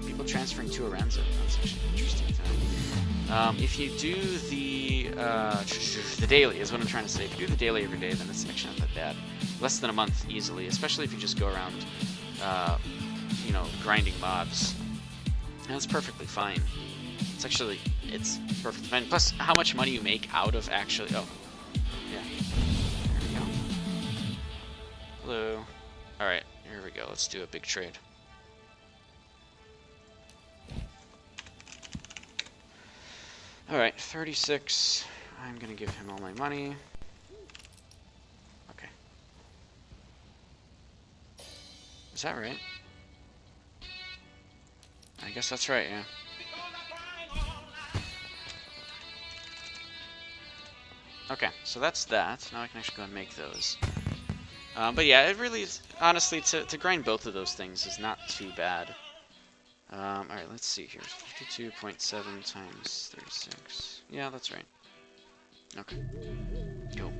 people transferring to Aranza, that's actually an interesting thing. If you do the daily is what I'm trying to say. If you do the daily every day, then it's actually not that bad. Less than a month easily, especially if you just go around, you know, grinding mobs. And that's perfectly fine. It's perfectly fine. Plus, how much money you make out of actually... Oh, yeah. There we go. Hello. Alright, here we go. Let's do a big trade. Alright, 36. I'm gonna give him all my money. Okay. Is that right? I guess that's right, yeah. Okay, so that's that. Now I can actually go and make those. But yeah, it really is, honestly, to grind both of those things is not too bad. Alright, let's see here. 52.7 times 36. Yeah, that's right. Okay. Cool.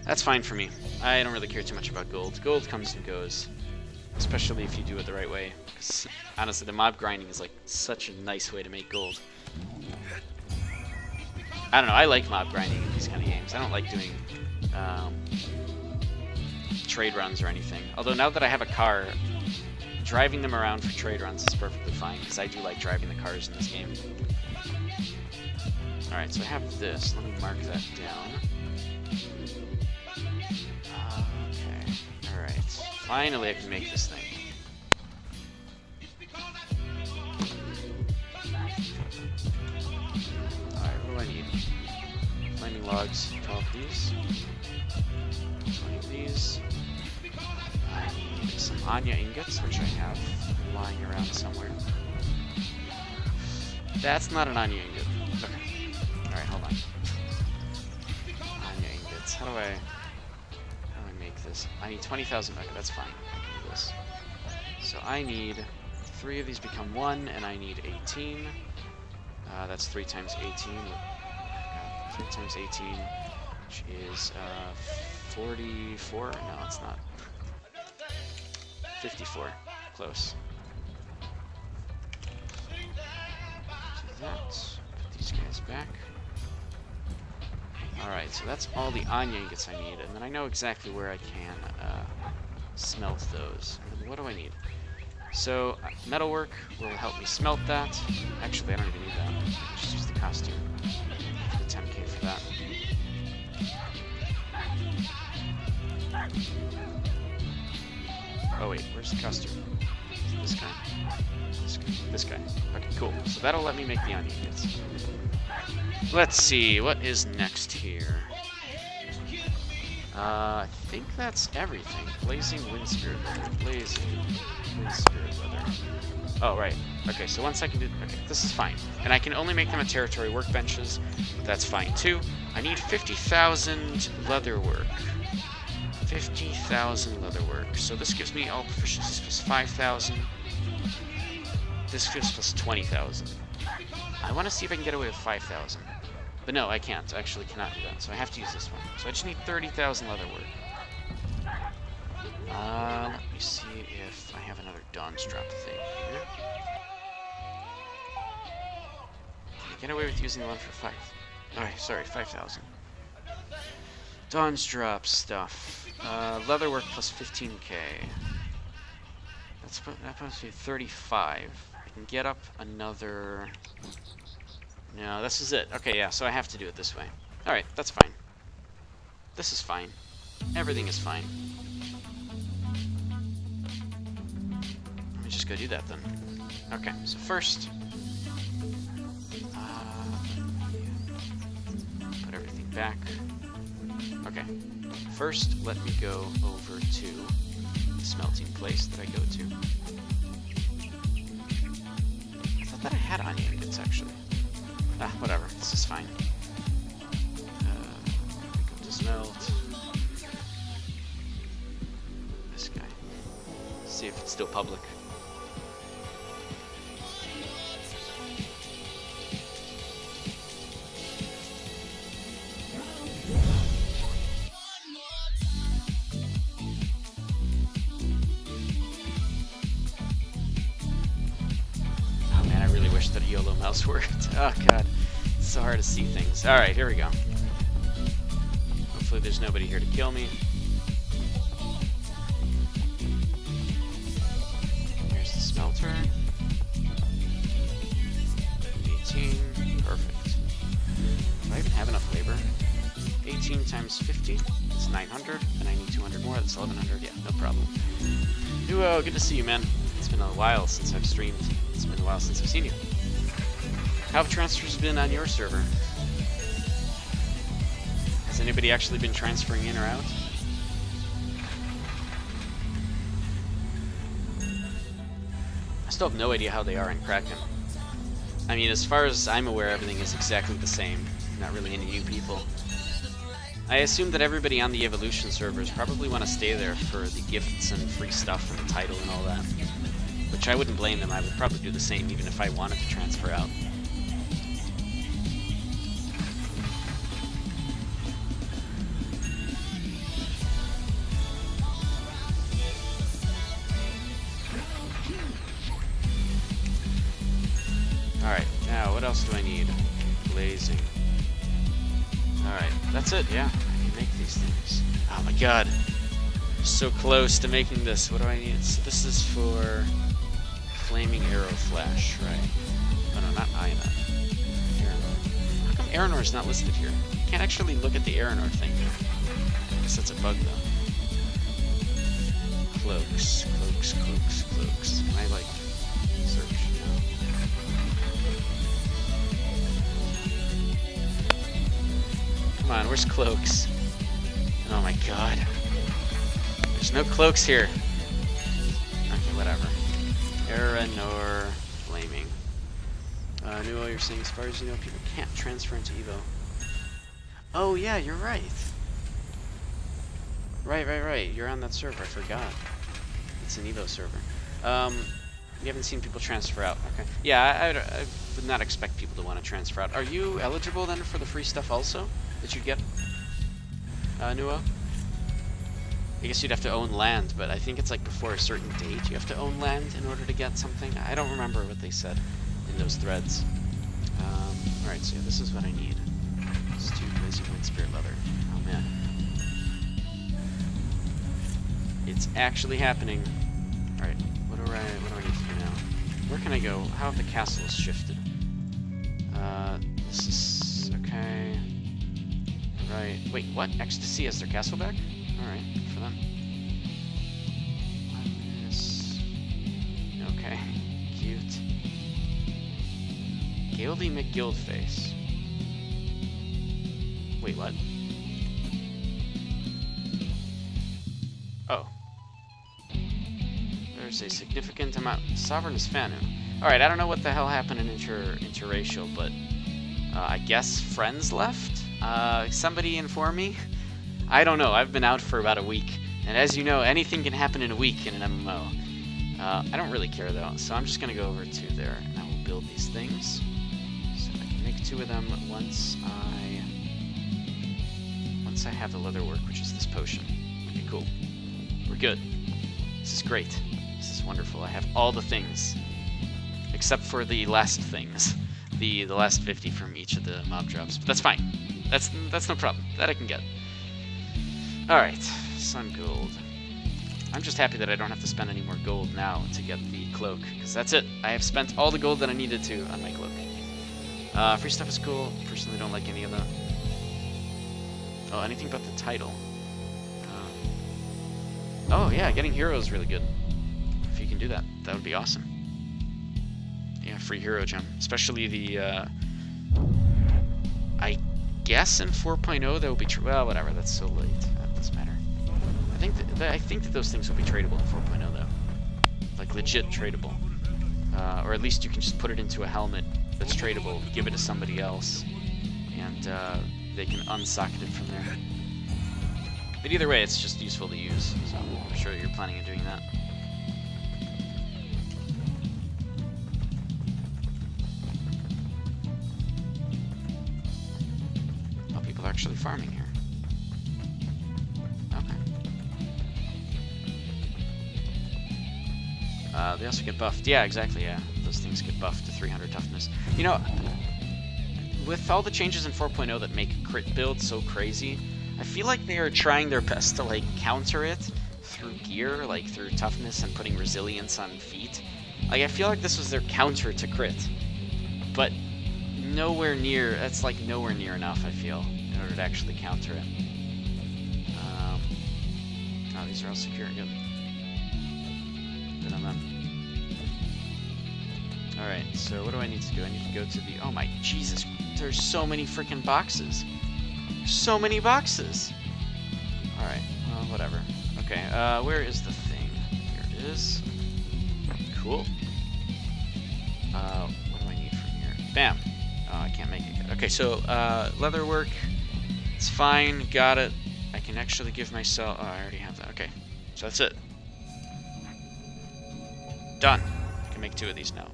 That's fine for me. I don't really care too much about gold. Gold comes and goes. Especially if you do it the right way. Because, honestly, the mob grinding is like such a nice way to make gold. I don't know, I like mob grinding in these kind of games. I don't like doing trade runs or anything. Although now that I have a car, driving them around for trade runs is perfectly fine, because I do like driving the cars in this game. Alright, so I have this. Let me mark that down. Okay. Alright. Finally I can make this thing. Alright, what do I need? Flaming logs, 12 of these. 20 of these. I need some Anya ingots, which I have lying around somewhere. That's not an Anya ingot. Okay. Alright, hold on. Anya ingots. How do I make this? I need 20,000. Okay, that's fine. I can do this. So I need 3 of these become 1, and I need 18. That's 3 times 18. 3 times 18, which is 44. No, it's not. 54. Close. Do that. Put these guys back. Alright, so that's all the Anya ingots I need, and then I know exactly where I can smelt those. And what do I need? So, metalwork will help me smelt that. Actually, I don't even need that. I'll just use the costume. The 10k for that. Oh wait, where's the costume? This guy. This guy. Okay, cool. So that'll let me make the Anya ingots. Let's see, what is next here? I think that's everything. Blazing Wind Spirit Leather. Blazing Wind Spirit Leather. Oh, right. Okay, so once I can do... Okay, this is fine. And I can only make them at territory workbenches. That's fine, too. I need 50,000 leather work. 50,000 leather work. So this gives me all proficiencies plus 5,000. This gives plus 20,000. I want to see if I can get away with 5,000. But no, I can't. I actually cannot do that. So I have to use this one. So I just need 30,000 leather work. Let me see if I have another Dawn's Drop thing here. Can I get away with using the one for 5? Alright, sorry, 5,000. Dawn's Drop stuff. Leatherwork plus 15k. That puts me 35. I can get up another... No, this is it. Okay, yeah, so I have to do it this way. Alright, that's fine. This is fine. Everything is fine. Let me just go do that then. Okay, so first... put everything back. Okay. First, let me go over to the smelting place that I go to. I thought that I had Anya ingots, actually. Ah, whatever. This is fine. Go to smelt. This guy. See if it's still public. Oh man, I really wish that a YOLO mouse worked. Oh god. It's so hard to see things. Alright, here we go. Hopefully there's nobody here to kill me. Here's the smelter. 18. Perfect. Do I even have enough labor? 18 times 50. That's 900. And I need 200 more. That's 1100. Yeah, no problem. Duo, good to see you, man. It's been a while since I've streamed. It's been a while since I've seen you. How have transfers been on your server? Has anybody actually been transferring in or out? I still have no idea how they are in Kraken. I mean, as far as I'm aware, everything is exactly the same. Not really any new people. I assume that everybody on the Evolution servers probably want to stay there for the gifts and free stuff and the title and all that. Which I wouldn't blame them. I would probably do the same even if I wanted to transfer out. Alright, now what else do I need? Blazing. Alright, that's it, yeah. I can make these things. Oh my god. So close to making this. What do I need? So this is for Flaming Arrow Flash, right? Oh no, not Ionut. Aeronor. How come Aeronor's not listed here? You can't actually look at the Aeronor thing. I guess that's a bug though. Cloaks, cloaks, cloaks, cloaks. Can I like search now? Come on, where's cloaks? Oh my god. There's no cloaks here. Okay, whatever. Aeronor Flaming. Nuo, you're saying as far as you know, people can't transfer into Evo. Oh yeah, you're right. Right. You're on that server, I forgot. It's an Evo server. You haven't seen people transfer out. Okay. Yeah, I would not expect people to want to transfer out. Are you eligible then for the free stuff also that you get, Nuo? I guess you'd have to own land, but I think it's like before a certain date you have to own land in order to get something. I don't remember what they said in those threads. Alright, so yeah, this is what I need. It's 2 Blazing Wind Spirit Leather. Oh man. It's actually happening. Alright, what do I need to do now? Where can I go? How have the castles shifted? This is okay. Right. Wait, what? Ecstasy has their castle back? Alright, good for them. Okay, cute. Gildy McGuildface. Wait, what? Oh. There's a significant amount. Sovereign is Fanu. Alright, I don't know what the hell happened in interracial, but I guess friends left? Somebody inform me? I don't know. I've been out for about a week, and as you know, anything can happen in a week in an MMO. I don't really care though, so I'm just gonna go over to there, and I will build these things. So I can make 2 of them once I have the leather work, which is this potion. Okay, cool. We're good. This is great. This is wonderful. I have all the things, except for the last things, the last 50 from each of the mob drops. But that's fine. That's no problem. That I can get. Alright, Sun Gold. I'm just happy that I don't have to spend any more gold now to get the cloak, because that's it. I have spent all the gold that I needed to on my cloak. Free stuff is cool. Personally don't like any of that. Oh, anything but the title. Oh yeah, getting hero is really good. If you can do that, that would be awesome. Yeah, free hero gem. Especially the, I guess in 4.0 that will be true. Well, whatever, that's so late. That doesn't matter. I think that those things will be tradable in 4.0 though. Like legit tradable. Or at least you can just put it into a helmet that's tradable, give it to somebody else, and they can unsocket it from there. But either way, it's just useful to use, so I'm sure you're planning on doing that. Oh, people are actually farming here. Okay. They also get buffed. Yeah, exactly, yeah. Those things get buffed to 300 toughness. You know, with all the changes in 4.0 that make crit build so crazy, I feel like they are trying their best to like counter it through gear, like through toughness and putting resilience on feet. Like I feel like this was their counter to crit, but nowhere near. That's like nowhere near enough. I feel in order to actually counter it. Oh, these are all secure. Good. Good on them. All right. So what do I need to do? I need to go to the. Oh my Jesus! There's so many freaking boxes. So many boxes. Alright, well, whatever. Okay, where is the thing? Here it is. Cool. What do I need from here? Bam! Oh, I can't make it. Okay, so, leatherwork. It's fine, got it. I can actually give myself... Oh, I already have that. Okay, so that's it. Done. I can make 2 of these now.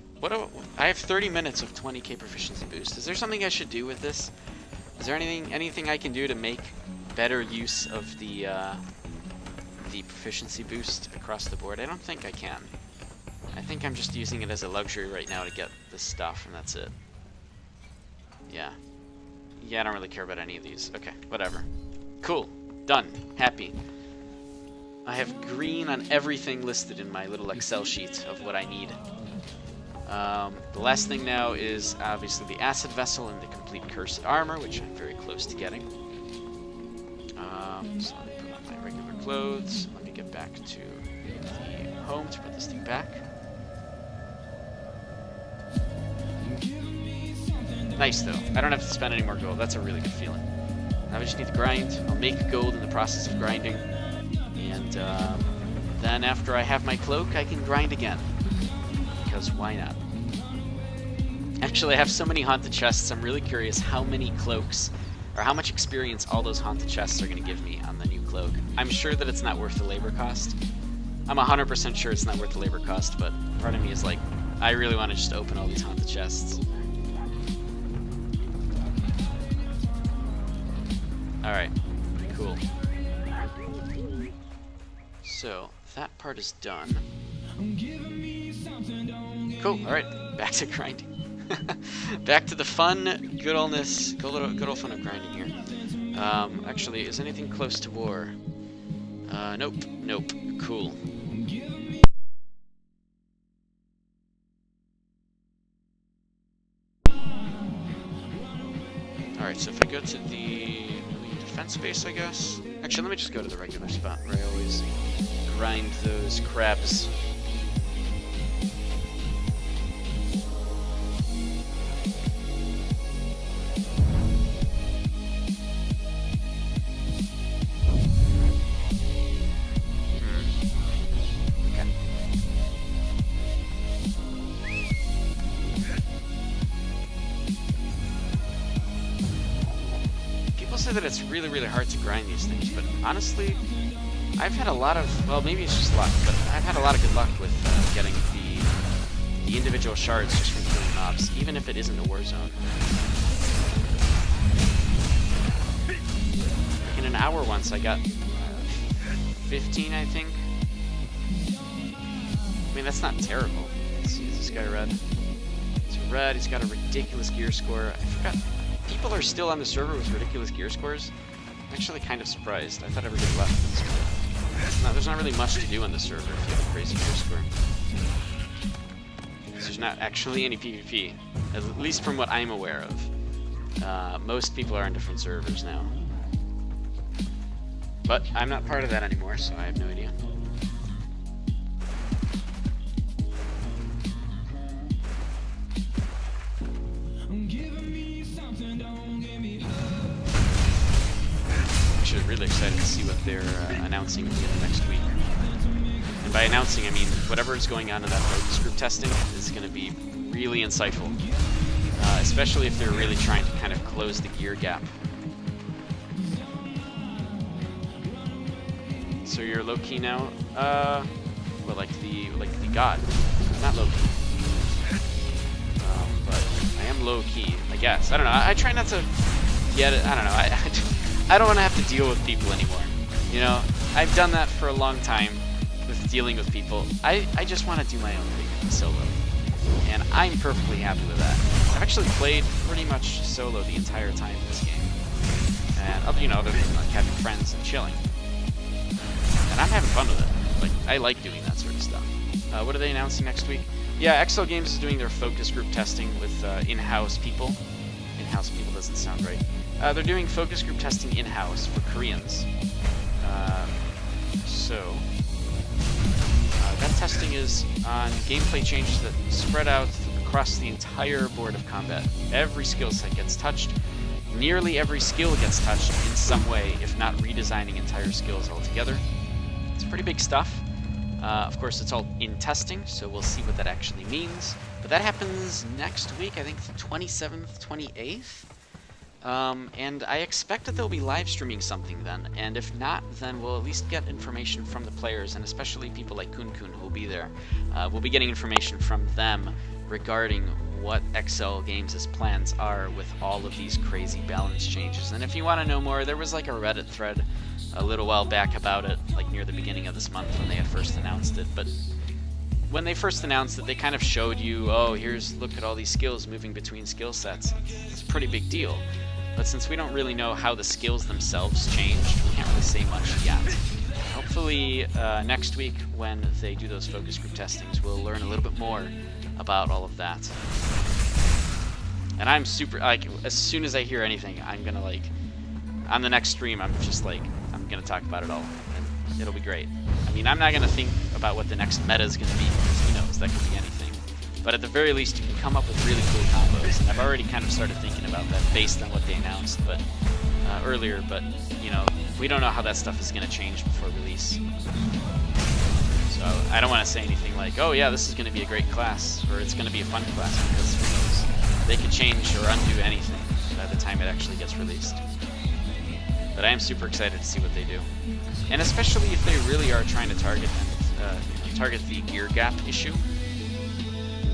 I have 30 minutes of 20k proficiency boost. Is there something I should do with this? Is there anything I can do to make better use of the proficiency boost across the board? I don't think I can. I think I'm just using it as a luxury right now to get this stuff, and that's it. Yeah. Yeah, I don't really care about any of these. Okay, whatever. Cool. Done. Happy. I have green on everything listed in my little Excel sheet of what I need. The last thing now is obviously the acid vessel and the complete cursed armor, which I'm very close to getting. So let me put on my regular clothes. Let me get back to the home to put this thing back. Nice though. I don't have to spend any more gold. That's a really good feeling. Now we just need to grind. I'll make gold in the process of grinding. And then after I have my cloak, I can grind again. Because why not? Actually, I have so many haunted chests, I'm really curious how many cloaks, or how much experience all those haunted chests are going to give me on the new cloak. I'm sure that it's not worth the labor cost. I'm 100% sure it's not worth the labor cost, but part of me is like, I really want to just open all these haunted chests. Alright, cool. So, that part is done. Cool, alright, back to grinding. Back to the fun, good old fun of grinding here. Actually, is anything close to war? Nope, cool. Alright, so if I go to the defense base, I guess? Actually, let me just go to the regular spot where I always grind those crabs. That it's really hard to grind these things, but honestly, I've had a lot of, well, maybe it's just luck, but I've had a lot of good luck with getting the individual shards just from killing mobs, even if it isn't a war zone. In an hour once, I got 15, I think. I mean, that's not terrible. Let's see, is this guy red? He's red, he's got a ridiculous gear score. I forgot. People are still on the server with ridiculous gear scores. I'm actually kind of surprised. I thought everybody left this server. No, there's not really much to do on the server if you have a crazy gear score. There's not actually any PvP, at least from what I'm aware of. Most people are on different servers now. But I'm not part of that anymore, so I have no idea. Actually, really excited to see what they're announcing in the next week. And by announcing, I mean whatever is going on in that focus group testing is going to be really insightful, especially if they're really trying to kind of close the gear gap. So you're low key now, well, like the god, not low key. But I am low key, I guess. I don't know. I try not to get it. I don't know. I don't want to have to deal with people anymore. You know, I've done that for a long time with dealing with people. I just want to do my own thing solo, and I'm perfectly happy with that. I've actually played pretty much solo the entire time in this game, and you know, other than like having friends and chilling. And I'm having fun with it. Like, I like doing that sort of stuff. What are they announcing next week? Yeah, XL Games is doing their focus group testing with in-house people. In-house people doesn't sound right. They're doing focus group testing in-house for Koreans. That testing is on gameplay changes that spread out across the entire board of combat. Every skill set gets touched. Nearly every skill gets touched in some way, if not redesigning entire skills altogether. It's pretty big stuff. Of course, it's all in testing, so we'll see what that actually means. But that happens next week, I think the 27th, 28th. And I expect that they'll be live streaming something then, and if not, then we'll at least get information from the players, and especially people like Kun Kun who will be there. We'll be getting information from them regarding what XL Games' plans are with all of these crazy balance changes. And if you want to know more, there was like a Reddit thread a little while back about it, like near the beginning of this month when they had first announced it. But when they first announced it, they kind of showed you, oh, look at all these skills moving between skill sets. It's a pretty big deal. But since we don't really know how the skills themselves changed, we can't really say much yet. Hopefully next week when they do those focus group testings, we'll learn a little bit more about all of that. And I'm super, like, as soon as I hear anything, I'm gonna, like, on the next stream, I'm gonna talk about it all, and it'll be great. I mean, I'm not gonna think about what the next meta is gonna be, because who knows, that could be anything. But at the very least, you can come up with really cool combos, and I've already kind of started thinking about that based on what they announced earlier, but, you know, we don't know how that stuff is gonna change before release. So I don't want to say anything like, oh yeah, this is going to be a great class, or it's going to be a fun class, because who knows? They could change or undo anything by the time it actually gets released. But I am super excited to see what they do. And especially if they really are trying to target the gear gap issue.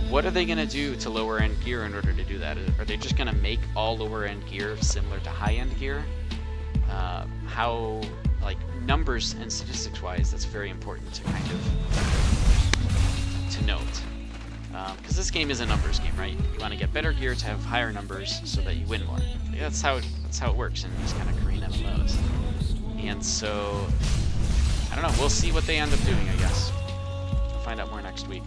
What are they going to do to lower end gear in order to do that? Are they just going to make all lower end gear similar to high end gear? How, like, numbers and statistics wise, that's very important to kind of to note, because this game is a numbers game, right? You want to get better gear to have higher numbers so that you win more. Like, that's how it works in these kind of Korean MMOs. And so I don't know, we'll see what they end up doing, I guess. We'll find out more next week.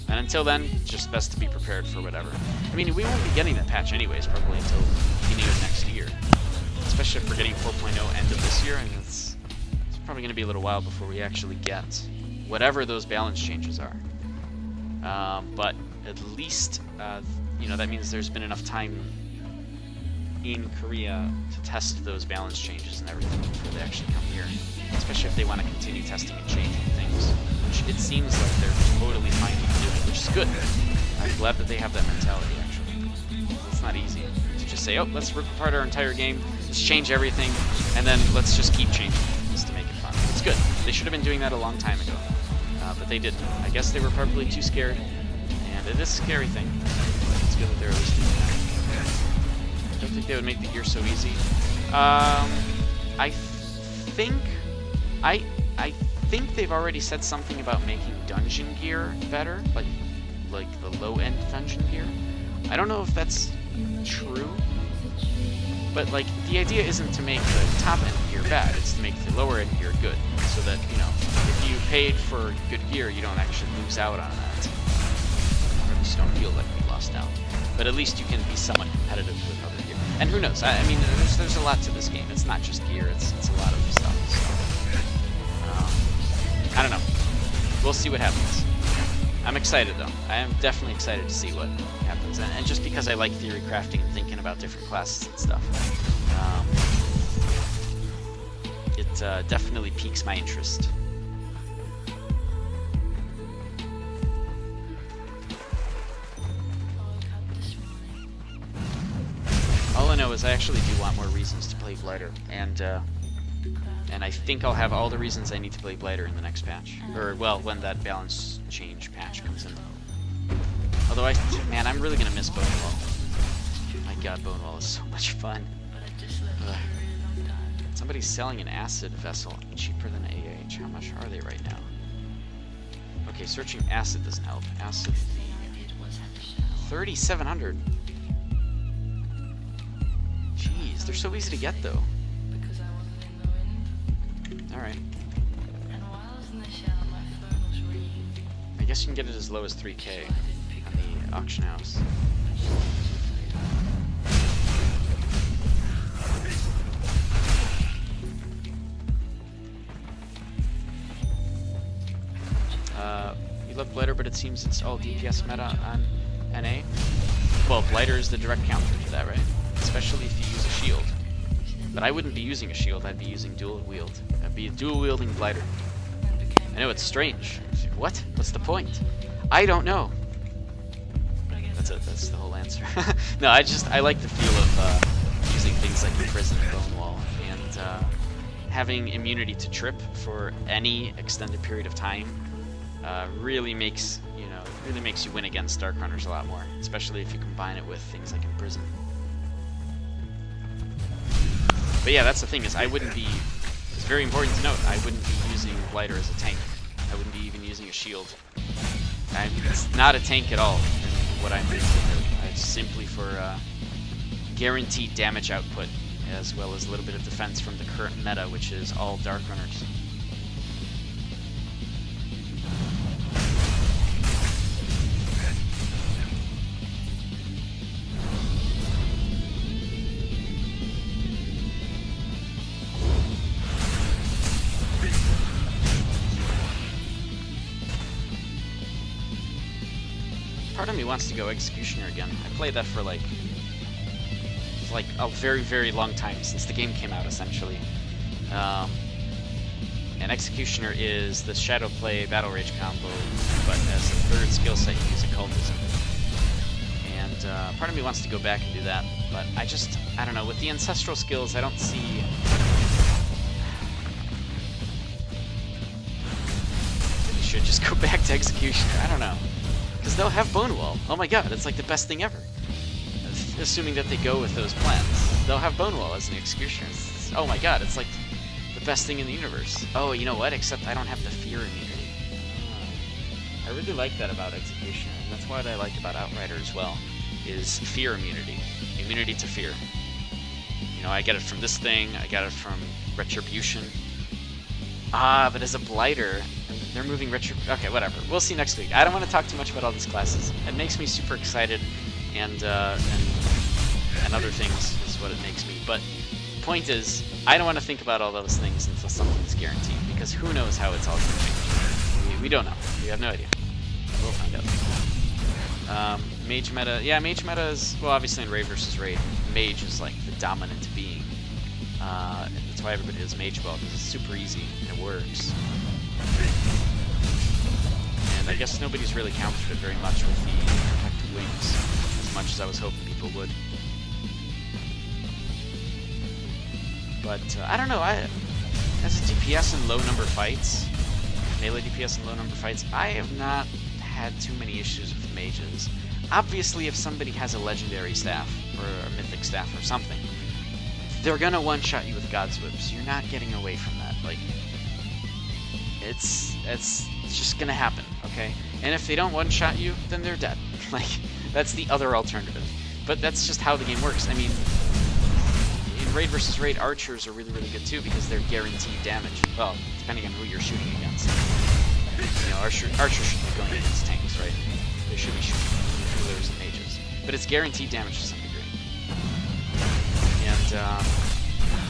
And until then, just best to be prepared for whatever. I mean, we won't be getting that patch anyways, probably until the beginning of next year. Especially if we're getting 4.0 end of this year, and it's probably going to be a little while before we actually get whatever those balance changes are. But at least, you know, that means there's been enough time in Korea to test those balance changes and everything before they actually come here. Especially if they want to continue testing and changing things, which it seems like they're totally fine with doing, which is good. I'm glad that they have that mentality, actually. It's not easy to just say, oh, let's rip apart our entire game, let's change everything, and then let's just keep changing just to make it fun. It's good. They should have been doing that a long time ago, but they didn't. I guess they were probably too scared, and it is a scary thing. It's good that they're at least doing that. I don't think they would make the gear so easy. I think they've already said something about making dungeon gear better, like the low-end dungeon gear. I don't know if that's true, but like the idea isn't to make the top-end gear bad, it's to make the lower-end gear good, so that, you know, if you paid for good gear, you don't actually lose out on that, or at least don't feel like you lost out. But at least you can be somewhat competitive with other gear. And who knows? I mean, there's a lot to this game. It's not just gear. It's a lot of stuff. So, I don't know. We'll see what happens. I'm excited though. I am definitely excited to see what happens. And just because I like theory crafting and thinking about different classes and stuff, it definitely piques my interest. All I know is I actually do want more reasons to play Blighter, and I think I'll have all the reasons I need to play Blighter in the next patch, or well, when that balance change patch comes in. Although man, I'm really gonna miss Bonewall. My God, Bonewall is so much fun. Ugh. Somebody's selling an acid vessel cheaper than AH. How much are they right now? Okay, searching acid doesn't help. Acid, 3,700. Jeez, they're so easy to get though. Alright. I guess you can get it as low as 3K on the auction house. You love Blighter, but it seems it's all DPS meta on NA. Well, Blighter is the direct counter to that, right? Especially if you use a shield. But I wouldn't be using a shield, I'd be using dual wield. I'd be a dual wielding Blighter. I know, it's strange. What? What's the point? I don't know. That's it, that's the whole answer. No, I like the feel of things like Imprison and Bone Wall, and having immunity to trip for any extended period of time really makes you win against Dark Runners a lot more, especially if you combine it with things like Imprison. But yeah, that's the thing, is it's very important to note, I wouldn't be using Blighter as a tank. I wouldn't be even using a shield. It's not a tank at all in what I'm using. It's simply for guaranteed damage output, as well as a little bit of defense from the current meta, which is all Dark Runners. Part of me wants to go Executioner again. I played that for like a very, very long time, since the game came out, essentially. And Executioner is the Shadow Play Battle Rage combo, but as a third skill set you use Occultism. And part of me wants to go back and do that, but I don't know, with the Ancestral skills I don't see... Maybe should just go back to Executioner, I don't know. Because they'll have Bone Wall. Oh my god, it's like the best thing ever. Assuming that they go with those plans. They'll have Bone Wall as an Executioner. Oh my god, it's like the best thing in the universe. Oh, you know what? Except I don't have the Fear immunity. I really like that about Executioner, and that's what I like about Outrider as well, is Fear immunity. Immunity to fear. You know, I get it from this thing, I get it from Retribution. Ah, but as a Blighter, they're moving okay, whatever. We'll see next week. I don't want to talk too much about all these classes. It makes me super excited, and other things is what it makes me. But point is, I don't want to think about all those things until something's guaranteed, because who knows how it's all going to change. We don't know. We have no idea. We'll find out. Mage meta. Yeah, Mage meta is, well, obviously in Raid vs. Raid, Mage is like the dominant being. That's why everybody does Mage Ball, because it's super easy and it works. And I guess nobody's really countered it very much with the Protected Wings, as much as I was hoping people would. But I don't know, as a DPS in low number fights, melee DPS in low number fights, I have not had too many issues with mages. Obviously, if somebody has a legendary staff, or a mythic staff or something, they're gonna one-shot you with God's Whips. You're not getting away from that. Like, it's just gonna happen, okay? And if they don't one-shot you, then they're dead. Like, that's the other alternative. But that's just how the game works. I mean, in Raid vs. Raid, archers are really, really good too, because they're guaranteed damage. Well, depending on who you're shooting against. You know, archers should be going against tanks, right? They should be shooting healers and mages. But it's guaranteed damage to some degree. And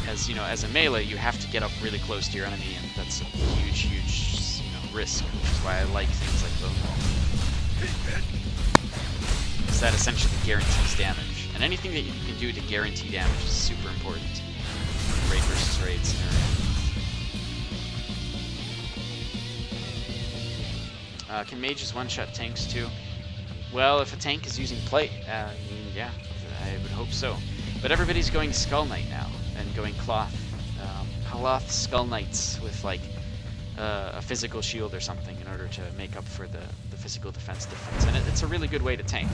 as you know, as a melee, you have to get up really close to your enemy, and that's a huge, huge, risk. Which is why I like things like Bone Wall, because that essentially guarantees damage, and anything that you can do to guarantee damage is super important in Raid vs. Raid scenario. Can mages one-shot tanks too? Well, if a tank is using plate, yeah, I would hope so. But everybody's going Skull Knight now, and going Cloth Skull Knights with like a physical shield or something in order to make up for the physical defense difference. And it's a really good way to tank,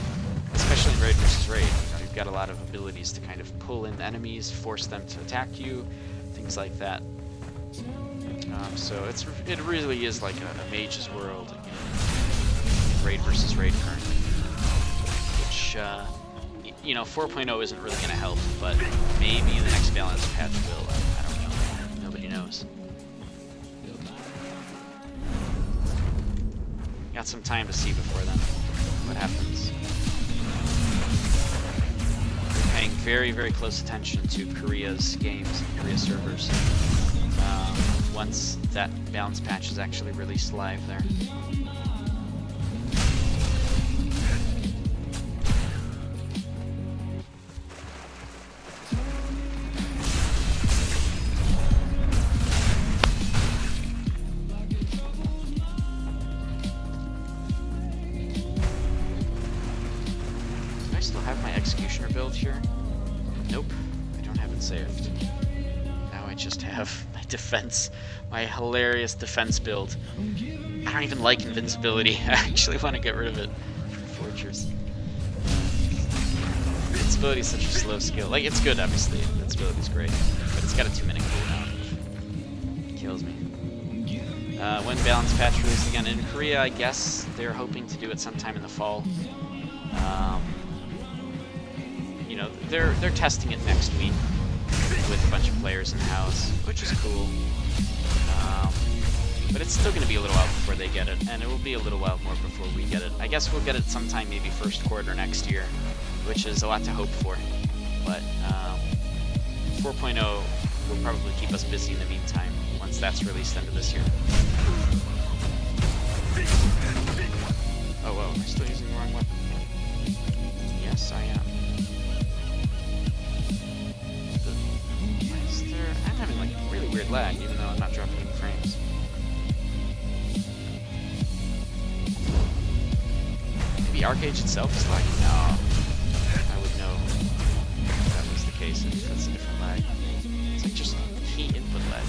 especially in Raid vs. Raid. You know, you've got a lot of abilities to kind of pull in enemies, force them to attack you, things like that. So it really is like a mage's world in Raid vs. Raid currently, which 4.0 isn't really going to help, but maybe the next balance patch will. I don't know. Nobody knows. Got some time to see before then what happens. We're paying very, very close attention to Korea's games and Korea servers once that balance patch is actually released live there. Do I still have my Executioner build here? Nope, I don't have it saved. Now I just have my defense, my hilarious defense build. I don't even like invincibility. I actually want to get rid of it for Fortress. Invincibility is such a slow skill. Like, it's good, obviously. Invincibility is great, but it's got a 2-minute cooldown. It kills me. When balance patch released again in Korea, I guess they're hoping to do it sometime in the fall. You know, they're testing it next week with a bunch of players in the house, which is cool. But it's still going to be a little while before they get it, and it will be a little while more before we get it. I guess we'll get it sometime, maybe first quarter next year, which is a lot to hope for. But 4.0 will probably keep us busy in the meantime once that's released end of this year. Oh, whoa, am I still using the wrong weapon? Yes, I am. I'm having like really weird lag, even though I'm not dropping any frames. Maybe ArcAge itself is lagging? No. I would know if that was the case, if that's a different lag. It's like just key input lag.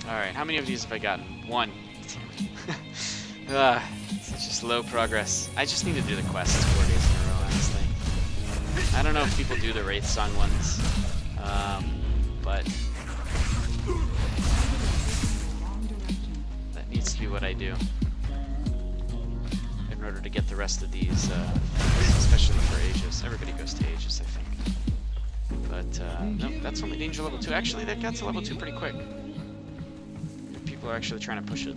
Alright, how many of these have I gotten? 1. Such a slow progress. I just need to do the quests 4 days in a row, honestly. I don't know if people do the Wraith Song ones, but that needs to be what I do in order to get the rest of these, especially for Aegis. Everybody goes to Aegis, I think. But, nope, that's only danger level 2. Actually, that got to level 2 pretty quick. People are actually trying to push it.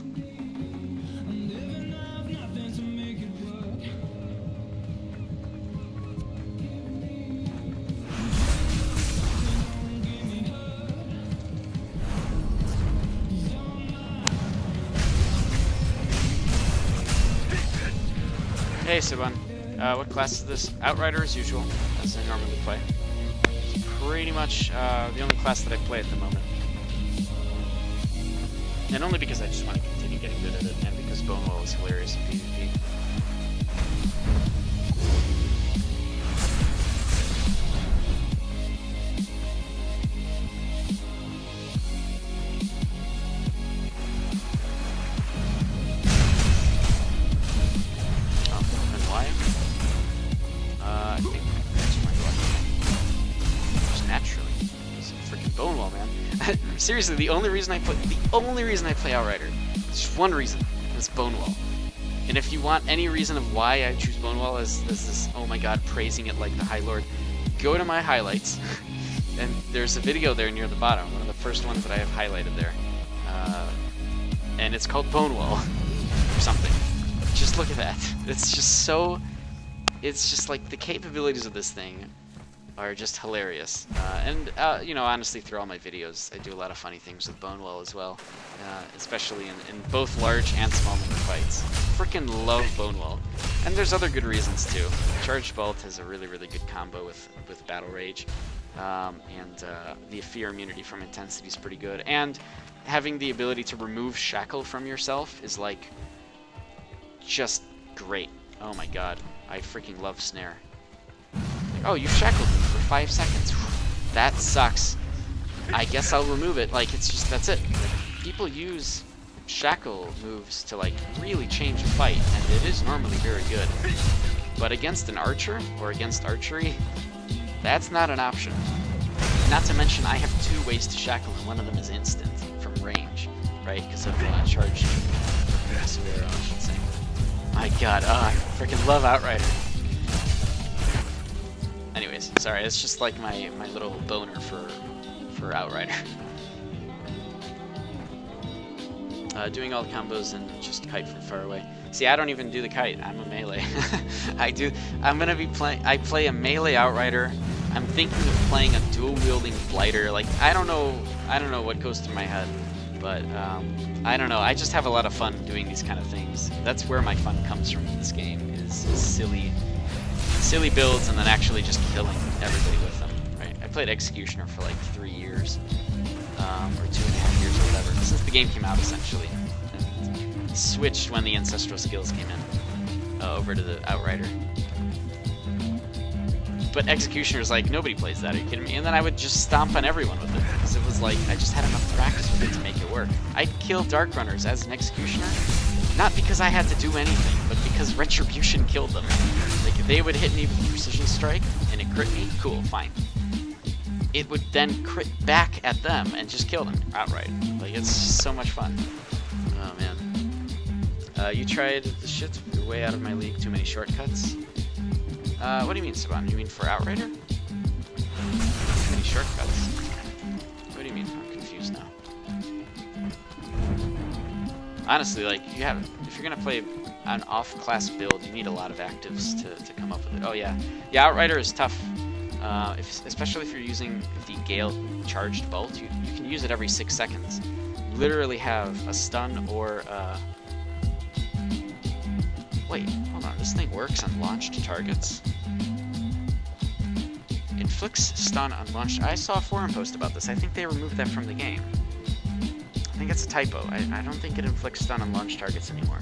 Hey Sivan, what class is this? Outrider as usual, as I normally play. It's pretty much the only class that I play at the moment. And only because I just want to continue getting good at it, and because Bonewall is hilarious in PvP. Oh, and why? I think that's my luck. Just naturally. It's a freaking Bonewall, man. Seriously, the only reason I play Outrider, just one reason, is Bonewall. And if you want any reason of why I choose Bonewall as this, oh my god, praising it like the High Lord, go to my highlights, and there's a video there near the bottom, one of the first ones that I have highlighted there, and it's called Bonewall, or something. Just look at that. It's just so, it's just like the capabilities of this thing are just hilarious. You know, honestly, through all my videos, I do a lot of funny things with Bonewall as well, especially in both large and small number fights. Freaking love Bonewall. And there's other good reasons too. Charged Bolt has a really, really good combo with Battle Rage, and the Fear immunity from intensity is pretty good. And having the ability to remove Shackle from yourself is like just great. Oh my god, I freaking love Snare. Oh, you shackled me for 5 seconds. That sucks. I guess I'll remove it. Like, it's just, that's it. Like, people use shackle moves to, like, really change a fight, and it is normally very good. But against an archer, or against archery, that's not an option. Not to mention, I have 2 ways to shackle, and one of them is instant, from range, right? Because of charged Severo, I should say. My god, I freaking love Outrider. Anyways, sorry, it's just like my little boner for Outrider. Doing all the combos and just kite from far away. See, I don't even do the kite. I'm a melee. I'm gonna be playing. I play a melee Outrider. I'm thinking of playing a dual-wielding Blighter. Like, I don't know what goes through my head, but I don't know. I just have a lot of fun doing these kind of things. That's where my fun comes from in this game. Is silly builds and then actually just killing everybody with them. Right? I played Executioner for like 3 years. or 2.5 years or whatever, since the game came out essentially. And switched when the ancestral skills came in over to the Outrider. But Executioner's like, nobody plays that, are you kidding me? And then I would just stomp on everyone with it, because it was like, I just had enough practice with it to make it work. I'd kill Dark Runners as an Executioner, not because I had to do anything, but because Retribution killed them. Like, they would hit me with Precision Strike, and it crit me, cool, fine. It would then crit back at them and just kill them outright. Like, it's just so much fun. Oh, man. You tried the shit? You're way out of my league, too many shortcuts. What do you mean, Saban? You mean for Outrider? Too many shortcuts. What do you mean? I'm confused now. Honestly, like, if you're gonna play an off-class build, you need a lot of actives to come up with it. Oh yeah, yeah. Outrider is tough, especially if you're using the Gale charged bolt. You can use it every 6 seconds. You literally have a stun or wait, hold on. This thing works on launched targets. Inflicts stun on launched. I saw a forum post about this. I think they removed that from the game. I think it's a typo. I don't think it inflicts stun on launch targets anymore.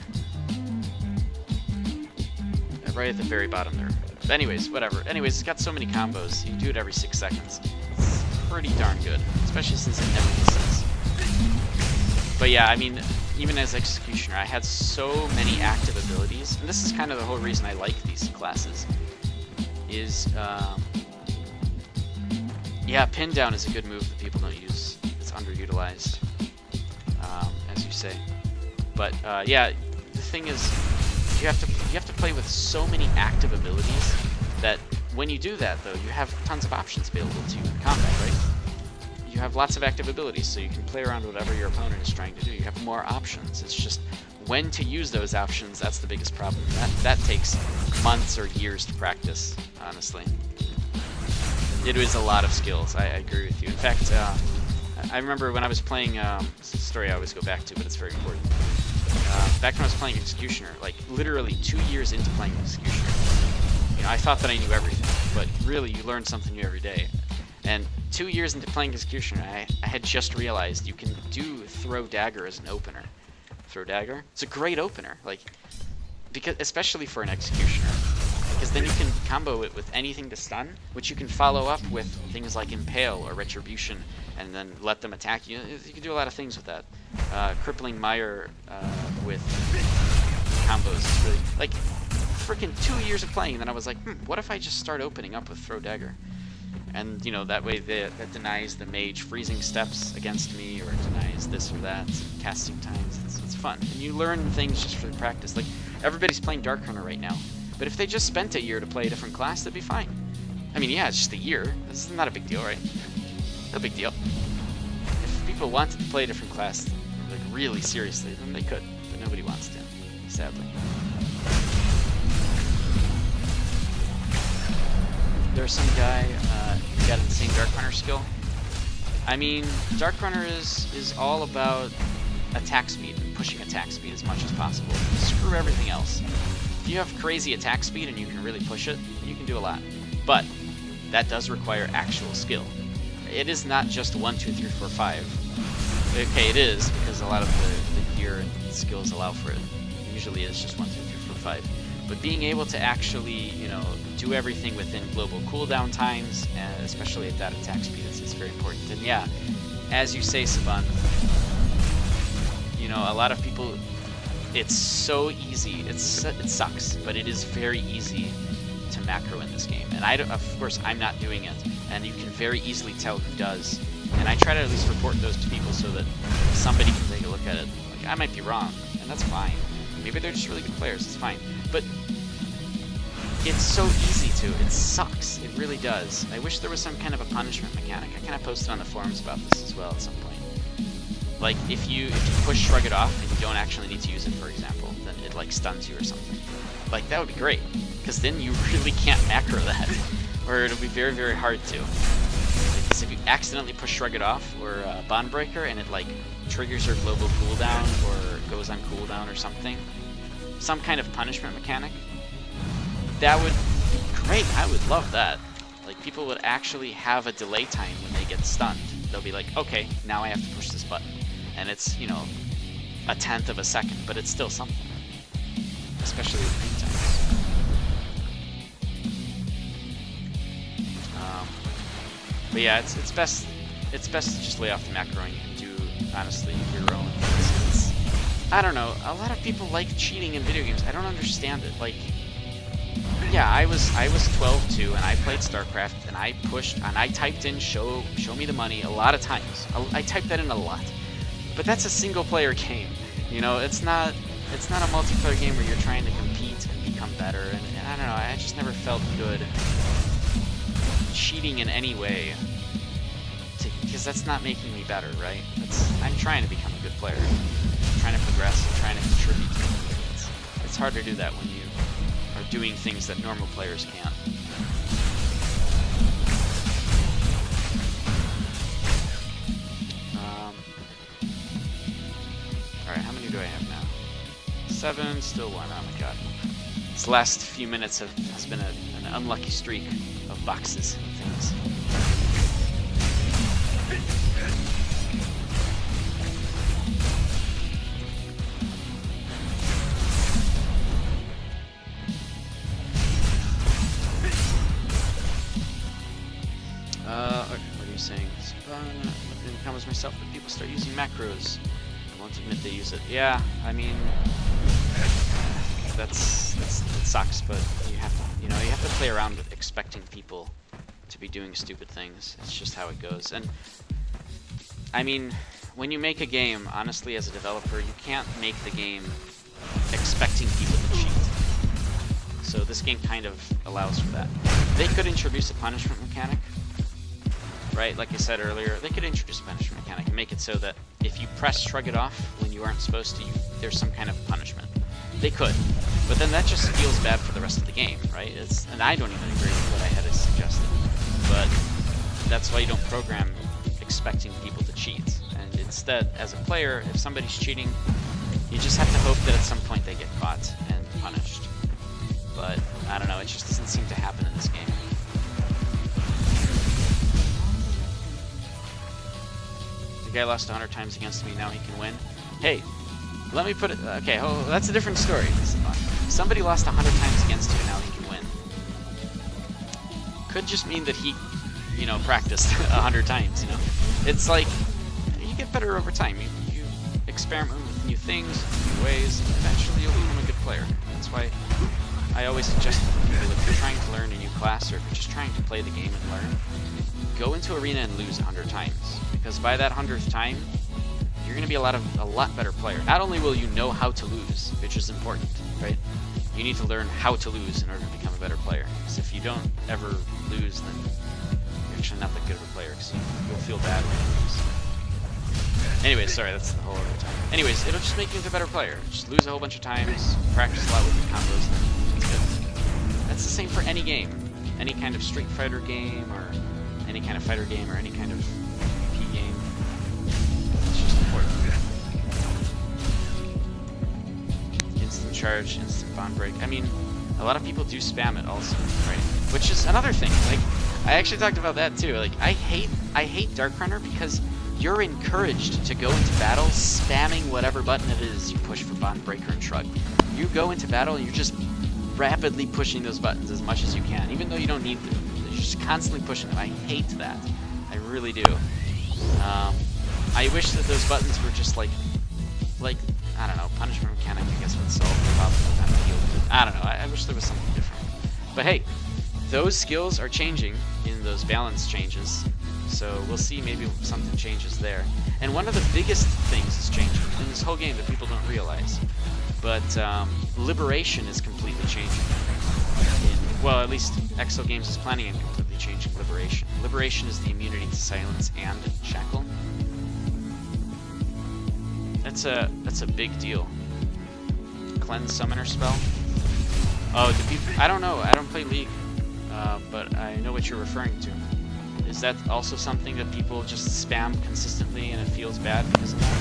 Right at the very bottom there. But anyways, whatever. Anyways, it's got so many combos. You do it every 6 seconds. It's pretty darn good, especially since it never misses. But yeah, I mean, even as Executioner, I had so many active abilities, and this is kind of the whole reason I like these classes. Is yeah, pin down is a good move that people don't use. It's underutilized, as you say. But yeah, the thing is, you have to play with so many active abilities that when you do that, though, you have tons of options available to you in combat, right? You have lots of active abilities, so you can play around whatever your opponent is trying to do. You have more options. It's just when to use those options, that's the biggest problem. That takes months or years to practice, honestly. It is a lot of skills. I agree with you. In fact, I remember when I was playing, it's a story I always go back to, but it's very important. Back when I was playing Executioner, like literally 2 years into playing Executioner, you know, I thought that I knew everything, but really you learn something new every day. And 2 years into playing Executioner, I had just realized you can do Throw Dagger as an opener. Throw Dagger? It's a great opener, like, because especially for an Executioner, because then you can combo it with anything to stun, which you can follow up with things like Impale or Retribution, and then let them attack you. You can do a lot of things with that. Crippling Mire with combos is really, like, freaking 2 years of playing, and then I was like, what if I just start opening up with Throw Dagger? And, you know, that way that denies the mage freezing steps against me, or denies this or that, casting times. It's fun. And you learn things just for the practice. Like, everybody's playing Dark Runner right now, but if they just spent a year to play a different class, that'd be fine. I mean, yeah, it's just a year. This is not a big deal, right? No big deal. If people wanted to play a different class, like, really seriously, then they could, but nobody wants to, sadly. There's some guy who got insane Dark Runner skill. I mean, Dark Runner is all about attack speed and pushing attack speed as much as possible. Screw everything else. If you have crazy attack speed and you can really push it, you can do a lot. But that does require actual skill. It is not just 1, 2, 3, 4, 5. Okay, it is, because a lot of the gear and skills allow for it. Usually it's just 1, 2, 3, 4, 5. But being able to actually, you know, do everything within global cooldown times, especially at that attack speed, is very important. And yeah, as you say, Saban, you know, a lot of people, it's so easy. It sucks, but it is very easy to macro in this game. And of course, I'm not doing it, and you can very easily tell who does. And I try to at least report those to people so that somebody can take a look at it. Like, I might be wrong, and that's fine. Maybe they're just really good players. It's fine. But it's so easy to. It sucks. It really does. I wish there was some kind of a punishment mechanic. I kind of posted on the forums about this as well at some point. Like, if you push Shrug It Off and you don't actually need to use it, for example, then it, like, stuns you or something. Like, that would be great, because then you really can't macro that, or it'll be very, very hard to. Because if you accidentally push Shrug It Off or Bond Breaker and it, like, triggers your global cooldown or goes on cooldown or something, some kind of punishment mechanic, that would be great. I would love that. Like, people would actually have a delay time when they get stunned. they'll be like, okay, now I have to push this button. And it's, you know, a tenth of a second, but it's still something. Especially with green times. But yeah, it's best to just lay off the macroing and do, honestly, your own. I don't know, a lot of people like cheating in video games. I don't understand it. Like, yeah, I was 12 too, and I played StarCraft, and I pushed, and I typed in show me the money a lot of times. I typed that in a lot. But that's a single player game. You know, it's not a multiplayer game where you're trying to compete and become better, and I don't know, I just never felt good cheating in any way, because that's not making me better, right? I'm trying to become a good player. I'm trying to progress, I'm trying to contribute to it. It's hard to do that when you are doing things that normal players can't. Alright, how many do I have now? 7, still 1. Oh my god. This last few minutes has been an unlucky streak of boxes and things. What are you saying? In the comments myself, but people start using macros. I won't admit they use it. Yeah, I mean, that sucks, but you have to play around with expecting people to be doing stupid things. It's just how it goes. And I mean, when you make a game, honestly, as a developer, you can't make the game expecting people to cheat. So this game kind of allows for that. They could introduce a punishment mechanic, right? Like I said earlier, they could introduce a punishment mechanic and make it so that if you press shrug it off when you aren't supposed to, there's some kind of punishment. They could, but then that just feels bad for the rest of the game, right? And I don't even agree with what I had suggested, but that's why you don't program expecting people to cheat. And instead, as a player, if somebody's cheating, you just have to hope that at some point they get caught and punished. But I don't know, it just doesn't seem to happen in this game. The guy lost 100 times against me, now he can win. Hey, let me put it... Okay, oh, that's a different story. Somebody lost 100 times against you, now he can win. Could just mean that he, you know, practiced 100 times, you know? It's like, you get better over time. You experiment with new things, new ways, and eventually you'll become a good player. That's why I always suggest to people, if you're trying to learn a new class, or if you're just trying to play the game and learn, go into Arena and lose 100 times. Because by that 100th time, you're going to be a lot better player. Not only will you know how to lose, which is important, right? You need to learn how to lose in order to become a better player. Because if you don't ever lose, then you're actually not that good of a player, because you'll feel bad when you lose. Anyways, sorry, that's the whole other time. Anyways, it'll just make you a better player. Just lose a whole bunch of times, practice a lot with your combos, and it's good. That's the same for any game. Any kind of Street Fighter game, or any kind of fighter game, or any kind of PvP game. It's just important. Instant charge, instant bond break. I mean, a lot of people do spam it also, right? Which is another thing. Like, I actually talked about that too. Like, I hate Dark Runner because you're encouraged to go into battle spamming whatever button it is you push for bond breaker and shrug. You go into battle and you're just rapidly pushing those buttons as much as you can, even though you don't need to. You're just constantly pushing them. I hate that. I really do. I wish that those buttons were just like I don't know, punishment mechanic, I guess would solve the problem with that field. I don't know. I wish there was something different. But hey, those skills are changing in those balance changes. So we'll see, maybe something changes there. And one of the biggest things is changing in this whole game that people don't realize. But Liberation is completely changing. Well, at least Exo Games is planning on completely changing Liberation. Liberation is the immunity to silence and shackle. That's a big deal. Cleanse summoner spell. Oh, do people? I don't know. I don't play League, but I know what you're referring to. Is that also something that people just spam consistently and it feels bad because of that?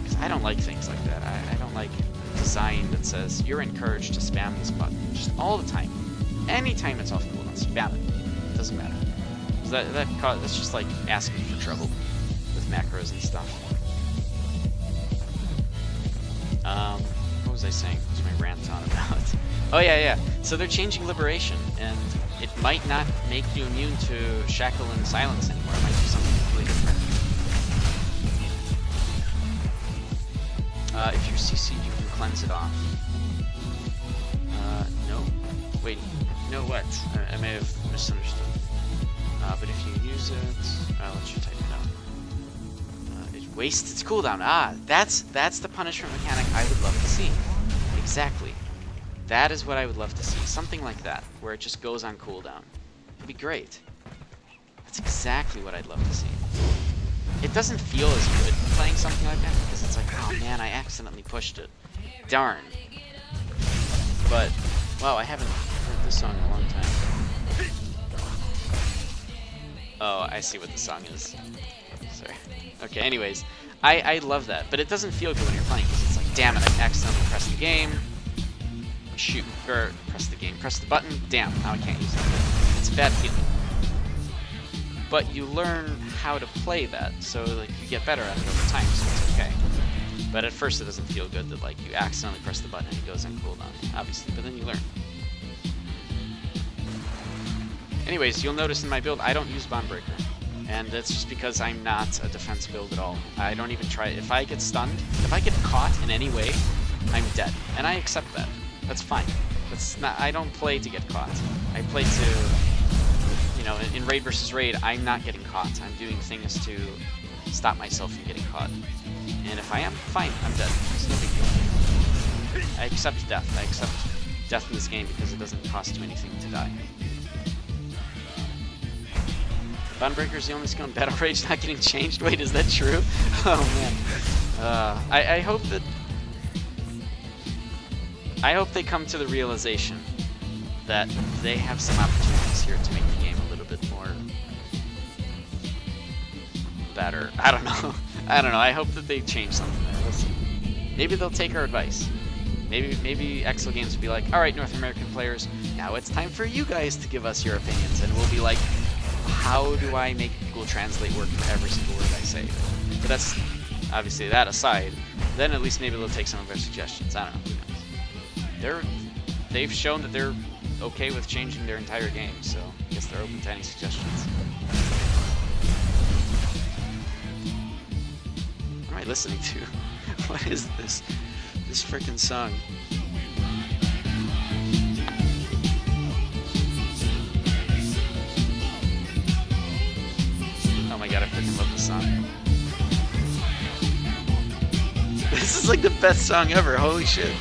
Because I don't like things like that. I don't like design that says you're encouraged to spam this button just all the time. Anytime it's off cooldown, spam it. It doesn't matter. As that's just like asking for trouble with macros and stuff. What was I saying? What was my rant on about? Oh yeah. So they're changing Liberation, and it might not make you immune to Shackle and Silence anymore. It might do something completely different. If you're CC'd, you can cleanse it off. No. Wait. You know what? I may have misunderstood. But if you use it, I'll let you type it out. It wastes its cooldown. That's the punishment mechanic I would love to see. Exactly. That is what I would love to see. Something like that, where it just goes on cooldown. It'd be great. That's exactly what I'd love to see. It doesn't feel as good playing something like that, because it's like, oh man, I accidentally pushed it. Darn. But, wow, I haven't heard this song in a long time. Oh, I see what the song is. Sorry. Okay, anyways, I love that, but it doesn't feel good when you're playing, because it's like, damn it, I accidentally pressed the game. Shoot, or press the button, damn, now I can't use it. It's a bad feeling. But you learn how to play that, so like you get better at it over time, so it's okay. But at first it doesn't feel good that like you accidentally press the button and it goes on cooldown, obviously, but then you learn. Anyways, you'll notice in my build I don't use Bondbreaker, and that's just because I'm not a defense build at all. I don't even try. If I get stunned, if I get caught in any way, I'm dead, and I accept that. That's fine. That's not. I don't play to get caught. I play to, you know, in raid versus raid, I'm not getting caught. I'm doing things to stop myself from getting caught. And if I am, fine, I'm dead. It's no big deal. I accept death. I accept death in this game because it doesn't cost you anything to die. Bondbreaker is the only skill in Battle Rage not getting changed. Wait, is that true? Oh man. I hope that. I hope they come to the realization that they have some opportunities here to make the game a little bit more better. I don't know. I don't know. I hope that they change something there. We'll see. Maybe they'll take our advice. Maybe Exo Games will be like, all right, North American players, now it's time for you guys to give us your opinions, and we'll be like, how do I make Google Translate work for every single word I say? But that's obviously that aside. Then at least maybe they'll take some of our suggestions. I don't know. Who knows? They've shown that they're okay with changing their entire game, so I guess they're open to any suggestions. What am I listening to? What is this? This freaking song. Oh my god, I freaking love this song. This is like the best song ever, holy shit.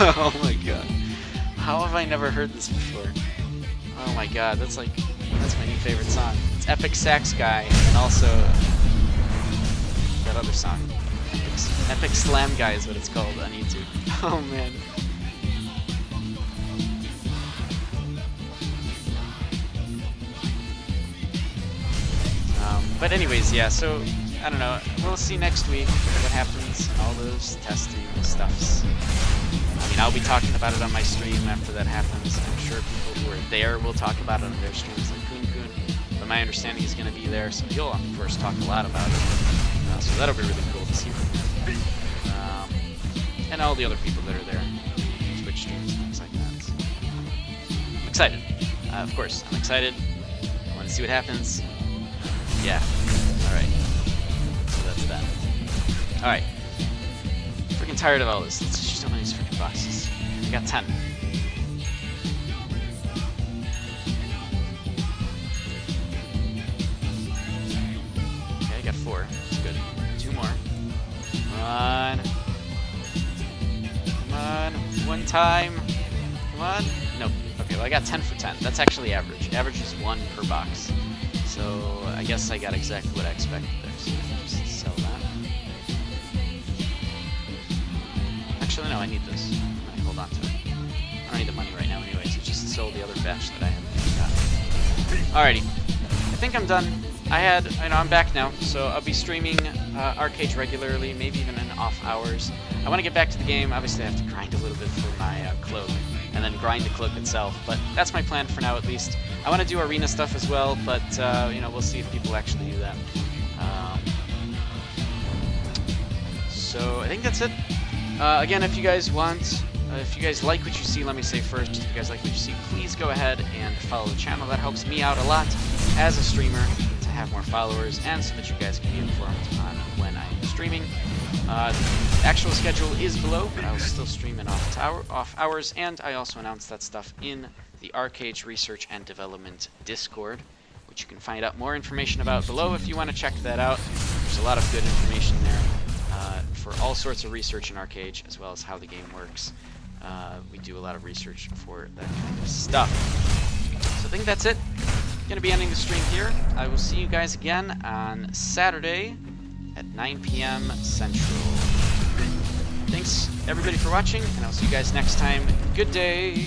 Oh my god. How have I never heard this before? Oh my god, that's my new favorite song. It's Epic Sax Guy, and also that other song. Epic Slam Guy is what it's called on YouTube. Oh man. But anyways, yeah, so, I don't know, we'll see next week what happens and all those testing stuffs. I mean, I'll be talking about it on my stream after that happens. I'm sure people who are there will talk about it on their streams, like Kun Kun. But my understanding he's going to be there, so he'll, of course, talk a lot about it. So that'll be really cool to see from him. And all the other people that are there, Twitch streams, things like that. So I'm excited. Of course, I'm excited. I want to see what happens. Yeah. Alright. So that's that. Alright. Freaking tired of all this. Let's just open these freaking boxes. I got 10. Okay, I got 4. That's good. 2 more. Come on. Come on. One time. Come on. Nope. Okay, well I got 10 for 10. That's actually average. Average is 1 per box. So I guess I got exactly what I expected there. So I can just sell that. Actually, no, I need this. I hold on to it. I don't need the money right now anyways. It's just sold the other batch that I haven't got. Alrighty. I think I'm done. I'm back now, so I'll be streaming Arcade regularly, maybe even in off hours. I want to get back to the game. Obviously, I have to grind a little bit for my cloak, and then grind the cloak itself. But that's my plan for now, at least. I want to do arena stuff as well, but we'll see if people actually do that. So I think that's it. Again, if you guys want, if you guys like what you see, let me say first, if you guys like what you see, please go ahead and follow the channel. That helps me out a lot as a streamer to have more followers, and so that you guys can be informed on when I'm streaming. The actual schedule is below, but I will still stream in off hours, and I also announce that stuff in the Arcade Research and Development Discord, which you can find out more information about below if you want to check that out. There's a lot of good information there for all sorts of research in Arcade, as well as how the game works. We do a lot of research for that kind of stuff. So I think that's it. I'm going to be ending the stream here. I will see you guys again on Saturday at 9 p.m. Central. Thanks everybody for watching, and I'll see you guys next time. Good day!